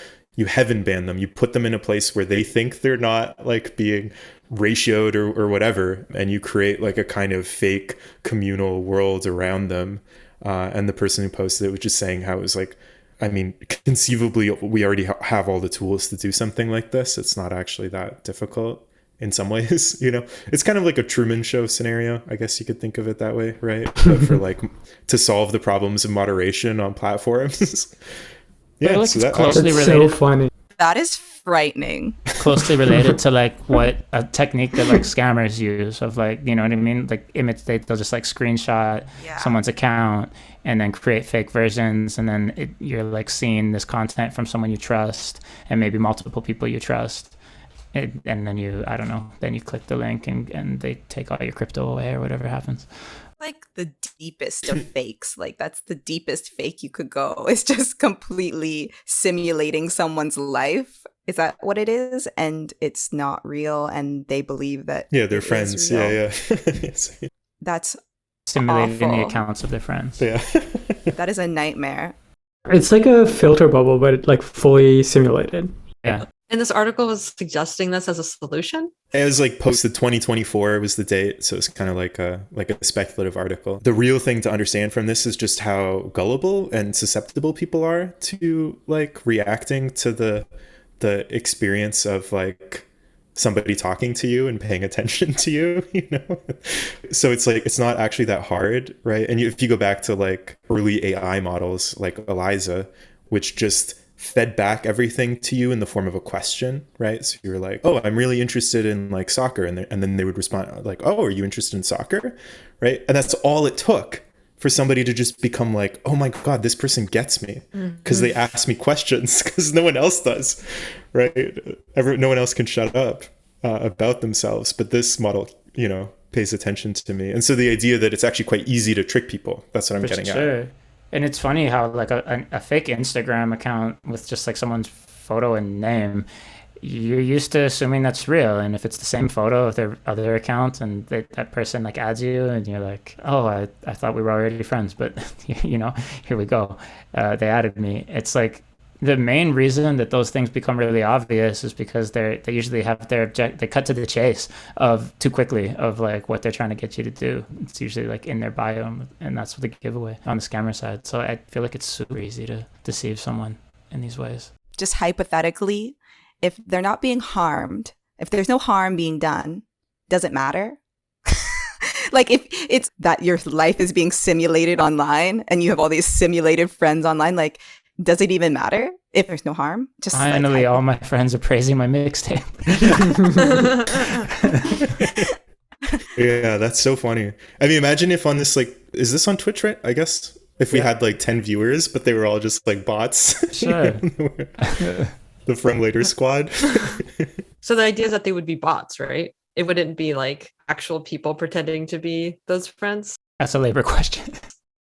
heaven ban them. You put them in a place where they think they're not like being ratioed or whatever, and you create like a kind of fake communal world around them. And the person who posted it was just saying how it was like, I mean, conceivably, we already have all the tools to do something like this. It's not actually that difficult in some ways, you know? It's kind of like a Truman Show scenario. I guess you could think of it that way, right? But for like, to solve the problems of moderation on platforms. Yeah, like so that's closely That's related. so funny. That is frightening. Closely related to like what a technique that like scammers use of like, you know what I mean? Like they'll just like screenshot someone's account and then create fake versions, and then you're like seeing this content from someone you trust and maybe multiple people you trust. And then I don't know, then you click the link and they take all your crypto away or whatever happens. Like the deepest of fakes. Like that's the deepest fake you could go. It's just completely simulating someone's life. Is that what it is? And it's not real, and they believe that they're friends. Yeah. That's Simulating awful. the accounts of their friends. Yeah. That is a nightmare. It's like a filter bubble, but like fully simulated. Yeah. And this article was suggesting this as a solution. It was like posted 2024 was the date, so it's kind of like a speculative article. The real thing to understand from this is just how gullible and susceptible people are to like reacting to the experience of like somebody talking to you and paying attention to you, you know? So it's like, it's not actually that hard, right? And if you go back to like early AI models like Eliza, which just fed back everything to you in the form of a question, right? So you're like, oh, I'm really interested in like soccer. And then they would respond like, oh, are you interested in soccer? Right? And that's all it took for somebody to just become like, oh my God, this person gets me because they ask me questions because no one else does, right? No one else can shut up about themselves. But this model, you know, pays attention to me. And so the idea that it's actually quite easy to trick people, that's what I'm getting at. And it's funny how like a fake Instagram account with just like someone's photo and name, you're used to assuming that's real. And if it's the same photo of their other account and that person like adds you and you're like, oh, I thought we were already friends, but you know, here we go. They added me. It's like the main reason that those things become really obvious is because they usually have they cut to the chase of too quickly of like what they're trying to get you to do. It's usually like in their bio, and that's the giveaway on the scammer side. So I feel like it's super easy to deceive someone in these ways. Just hypothetically, if they're not being harmed, if there's no harm being done, does it matter? Like if it's that your life is being simulated online and you have all these simulated friends online, like, does it even matter if there's no harm? Just finally, all my friends are praising my mixtape. Yeah, that's so funny. I mean, imagine if on this, like, is this on Twitch, right? I guess if we had like 10 viewers, but they were all just like bots. Sure. The From Later squad. So the idea is that they would be bots, right? It wouldn't be like actual people pretending to be those friends. That's a labor question.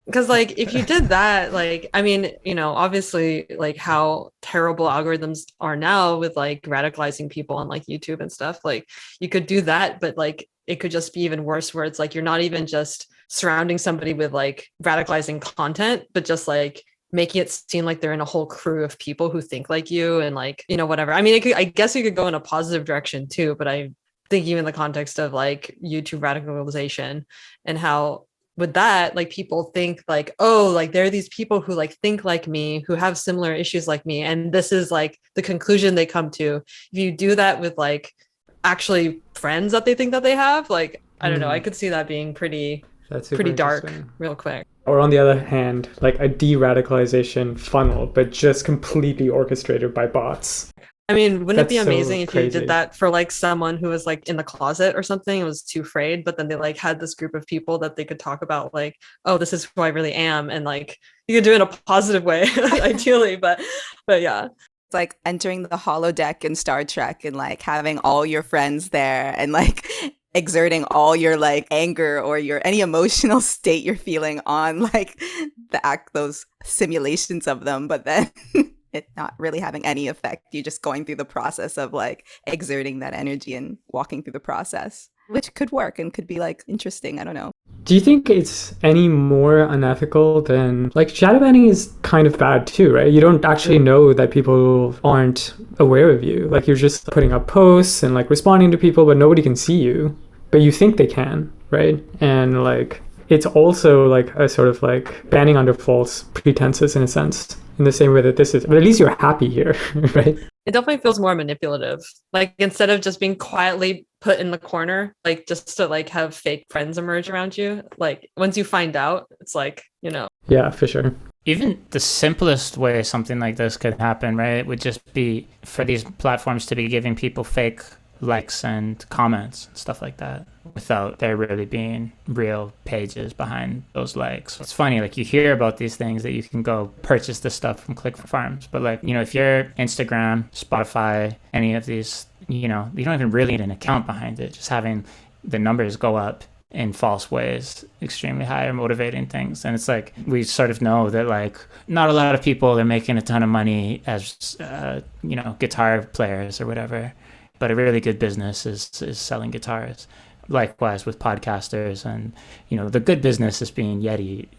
Because like if you did that, like I mean, obviously like how terrible algorithms are now with like radicalizing people on like YouTube and stuff, like you could do that, but like it could just be even worse where it's like you're not even just surrounding somebody with like radicalizing content, but just like making it seem like they're in a whole crew of people who think like you and like, whatever. I mean, I guess you could go in a positive direction too, but I think even in the context of like YouTube radicalization and how with that, like people think like, oh, like there are these people who like think like me, who have similar issues like me. And this is like the conclusion they come to. If you do that with like actually friends that they think that they have, like, I don't know, I could see that being pretty dark real quick. Or on the other hand, like a de-radicalization funnel, but just completely orchestrated by bots. I mean, wouldn't it be That's so amazing if you crazy. did that for like someone who was like in the closet or something and was too afraid, but then they like had this group of people that they could talk about like, oh, this is who I really am. And like you could do it in a positive way, ideally, but yeah. It's like entering the holodeck in Star Trek and like having all your friends there and like exerting all your like anger or your any emotional state you're feeling on like those simulations of them, but then it not really having any effect. You're just going through the process of like exerting that energy and walking through the process, which could work and could be like interesting. I don't know. Do you think it's any more unethical than like shadow banning is kind of bad too, right? You don't actually know that people aren't aware of you. Like you're just putting up posts and like responding to people, but nobody can see you, but you think they can, right? And like it's also like a sort of like banning under false pretenses in a sense, in the same way that this is, but at least you're happy here, right? It definitely feels more manipulative. Like instead of just being quietly put in the corner, like just to like have fake friends emerge around you, like once you find out, it's like, Yeah, for sure. Even the simplest way something like this could happen, right, would just be for these platforms to be giving people fake likes and comments and stuff like that without there really being real pages behind those likes. It's funny, like you hear about these things that you can go purchase this stuff from click farms, but like, if you're Instagram, Spotify, any of these, you don't even really need an account behind it. Just having the numbers go up in false ways, extremely high, are motivating things. And it's like, we sort of know that like not a lot of people are making a ton of money as, guitar players or whatever. But a really good business is selling guitars. Likewise with podcasters, and the good business is being Yeti,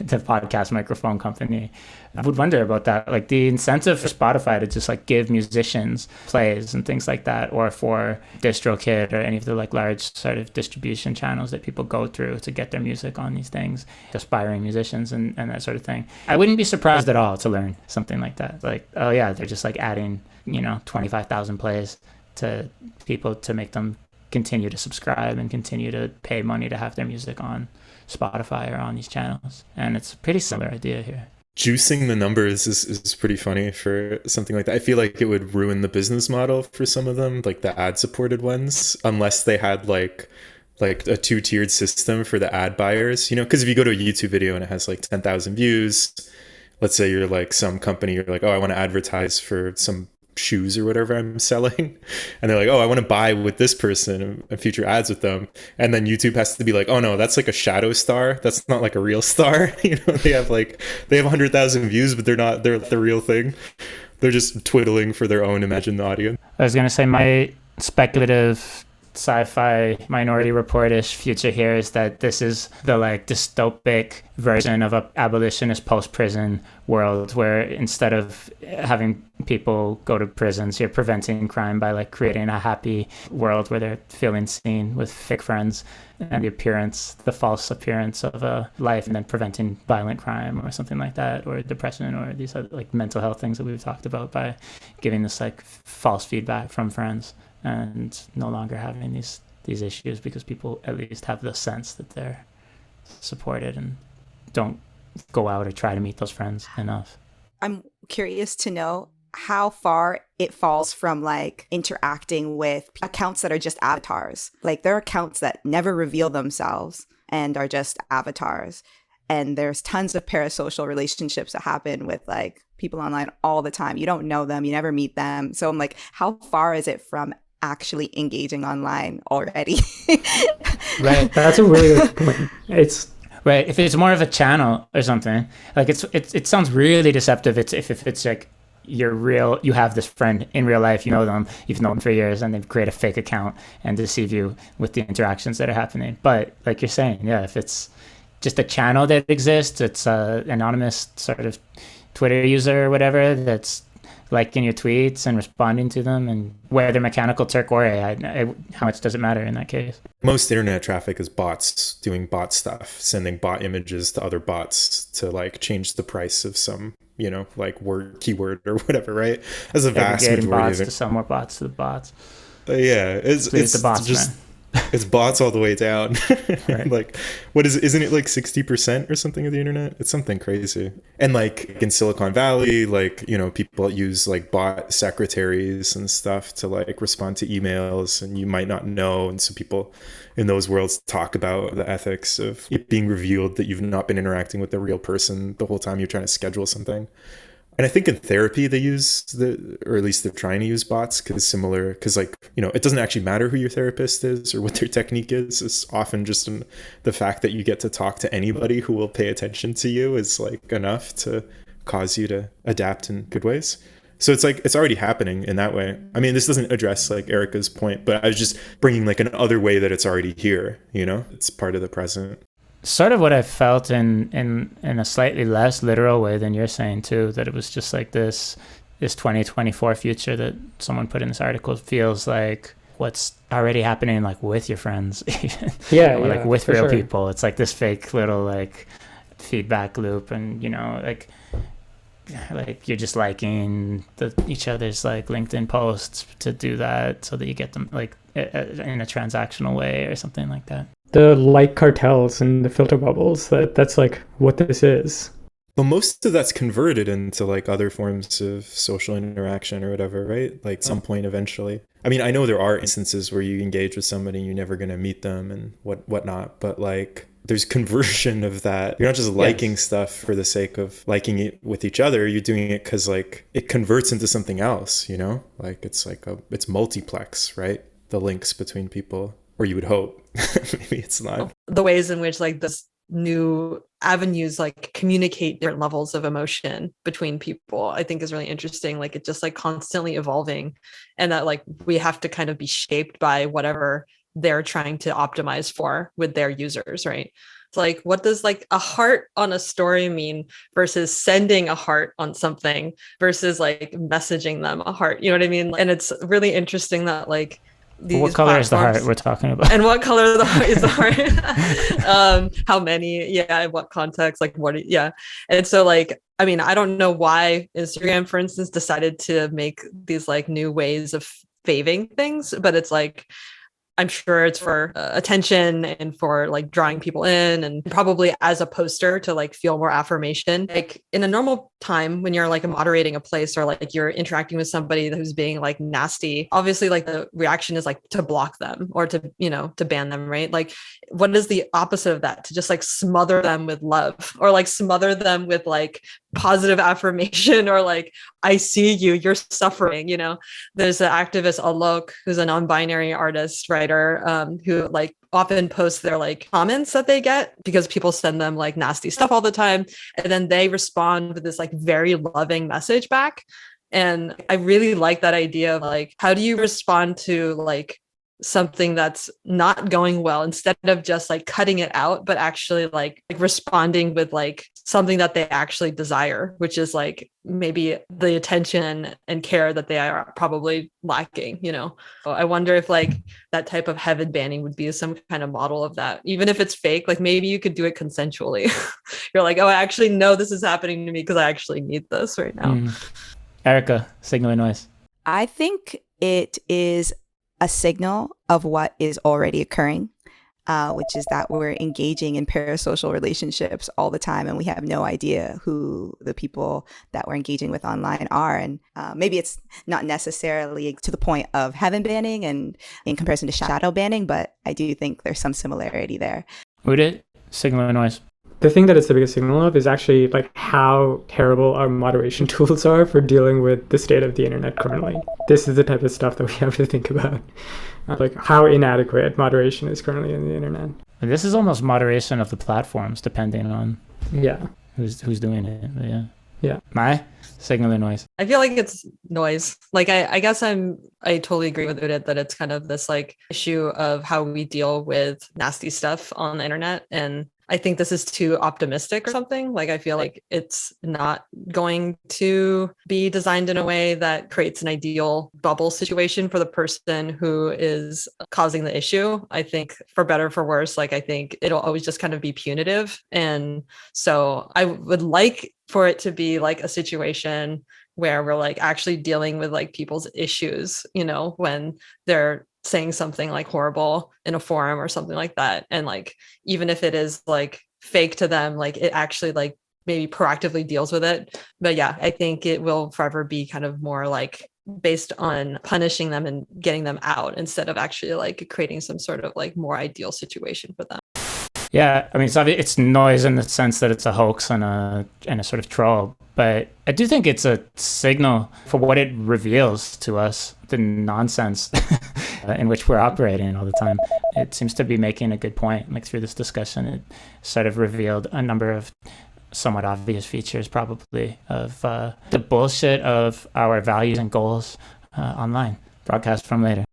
the podcast microphone company. I would wonder about that, like the incentive for Spotify to just like give musicians plays and things like that, or for DistroKid or any of the like large sort of distribution channels that people go through to get their music on these things, aspiring musicians and that sort of thing. I wouldn't be surprised at all to learn something like that. Like, oh yeah, they're just like adding 25,000 plays to people to make them continue to subscribe and continue to pay money to have their music on Spotify or on these channels. And it's a pretty similar idea here. Juicing the numbers is pretty funny for something like that. I feel like it would ruin the business model for some of them, like the ad supported ones, unless they had like a two-tiered system for the ad buyers, because if you go to a YouTube video and it has like 10,000 views, let's say you're like some company, you're like, oh, I want to advertise for some shoes or whatever I'm selling, and they're like, oh, I want to buy with this person and future ads with them, and then YouTube has to be like, oh no, that's like a shadow star, that's not like a real star. They have 100,000 views, but they're the real thing. They're just twiddling for their own imagined audience. I was gonna say my speculative sci-fi Minority Report-ish future here is that this is the like dystopic version of a abolitionist post-prison world, where instead of having people go to prisons, you're preventing crime by like creating a happy world where they're feeling seen with fake friends and the false appearance of a life, and then preventing violent crime or something like that, or depression, or these other like mental health things that we've talked about, by giving this like false feedback from friends and no longer having these issues because people at least have the sense that they're supported and don't go out or try to meet those friends enough. I'm curious to know how far it falls from like interacting with accounts that are just avatars. Like there are accounts that never reveal themselves and are just avatars. And there's tons of parasocial relationships that happen with like people online all the time. You don't know them, you never meet them. So I'm like, how far is it from actually engaging online already? Right. That's a really good point. Right. If it's more of a channel or something, like it sounds really deceptive. If it's like you have this friend in real life, you know them, you've known them for years, and they've created a fake account and deceive you with the interactions that are happening. But like you're saying, yeah, if it's just a channel that exists, it's a anonymous sort of Twitter user or whatever that's liking your tweets and responding to them, and whether mechanical Turk or AI, how much does it matter in that case? Most internet traffic is bots doing bot stuff, sending bot images to other bots to like change the price of some, like keyword or whatever, right? That's a vast majority bots of it. To sell more bots to the bots. Yeah, it's the bots, just man. It's bots all the way down. Right. Like, what is it? Isn't it like 60% or something of the internet? It's something crazy. And like in Silicon Valley, like, people use like bot secretaries and stuff to like respond to emails, and you might not know. And so people in those worlds talk about the ethics of it being revealed that you've not been interacting with the real person the whole time you're trying to schedule something. And I think in therapy they use or at least they're trying to use bots because like, it doesn't actually matter who your therapist is or what their technique is. It's often just the fact that you get to talk to anybody who will pay attention to you is like enough to cause you to adapt in good ways. So it's like, it's already happening in that way. I mean, this doesn't address like Erica's point, but I was just bringing like another way that it's already here, it's part of the present. Sort of what I felt in a slightly less literal way than you're saying too, that it was just like this 2024 future that someone put in this article feels like what's already happening like with your friends, like with real people. It's like this fake little like feedback loop, and like you're just liking each other's like LinkedIn posts to do that so that you get them like in a transactional way or something like that. The like cartels and the filter bubbles, that's like what this is. Well, most of that's converted into like other forms of social interaction or whatever, right? Like some point eventually. I mean, I know there are instances where you engage with somebody and you're never going to meet them and whatnot, but like there's conversion of that. You're not just liking stuff for the sake of liking it with each other. You're doing it because like it converts into something else, like it's like it's multiplex, right? The links between people. Or you would hope. Maybe it's not. The ways in which like this new avenues like communicate different levels of emotion between people, I think is really interesting. Like it's just like constantly evolving, and that like we have to kind of be shaped by whatever they're trying to optimize for with their users, right? It's like, what does like a heart on a story mean versus sending a heart on something versus like messaging them a heart, you know what I mean? And it's really interesting that like what color is the heart we're talking about? And what color is the heart? How many? Yeah, in what context? Like what? Yeah. And so like, I mean, I don't know why Instagram, for instance, decided to make these like new ways of faving things, but it's like, I'm sure it's for attention and for like drawing people in, and probably as a poster to like feel more affirmation. Like in a normal time when you're like moderating a place or like you're interacting with somebody who's being like nasty, obviously like the reaction is like to block them or to, to ban them, right? Like what is the opposite of that? To just like smother them with love or like smother them with like positive affirmation or like, I see you, you're suffering, There's an activist, Alok, who's a non-binary artist, writer, who like often posts their like comments that they get because people send them like nasty stuff all the time. And then they respond with this like very loving message back. And I really like that idea of like, how do you respond to like something that's not going well instead of just like cutting it out, but actually like responding with like something that they actually desire, which is like maybe the attention and care that they are probably lacking, So I wonder if like that type of heaven banning would be some kind of model of that, even if it's fake. Like maybe you could do it consensually. You're like, oh, I actually know this is happening to me because I actually need this right now. Erica, signal and noise. I think it is a signal of what is already occurring, which is that we're engaging in parasocial relationships all the time, and we have no idea who the people that we're engaging with online are. And maybe it's not necessarily to the point of heaven banning and in comparison to shadow banning, but I do think there's some similarity there. Udit, signal and noise. The thing that it's the biggest signal of is actually like how terrible our moderation tools are for dealing with the state of the internet currently. This is the type of stuff that we have to think about. Like how inadequate moderation is currently in the internet. This is almost moderation of the platforms, depending on who's doing it. But Yeah. My signal or noise? I feel like it's noise. Like I guess I totally agree with Udit that it's kind of this like issue of how we deal with nasty stuff on the internet. And I think this is too optimistic or something. Like I feel like it's not going to be designed in a way that creates an ideal bubble situation for the person who is causing the issue. I think for better or for worse, like I think it'll always just kind of be punitive. And so I would like for it to be like a situation where we're like actually dealing with like people's issues, you know, when they're saying something like horrible in a forum or something like that. And like, even if it is like fake to them, like it actually like maybe proactively deals with it. But yeah, I think it will forever be kind of more like based on punishing them and getting them out instead of actually like creating some sort of like more ideal situation for them. Yeah, I mean, it's noise in the sense that it's a hoax and a sort of troll. But I do think it's a signal for what it reveals to us, the nonsense in which we're operating all the time. It seems to be making a good point. Like through this discussion, it sort of revealed a number of somewhat obvious features probably of the bullshit of our values and goals online. Broadcast from later.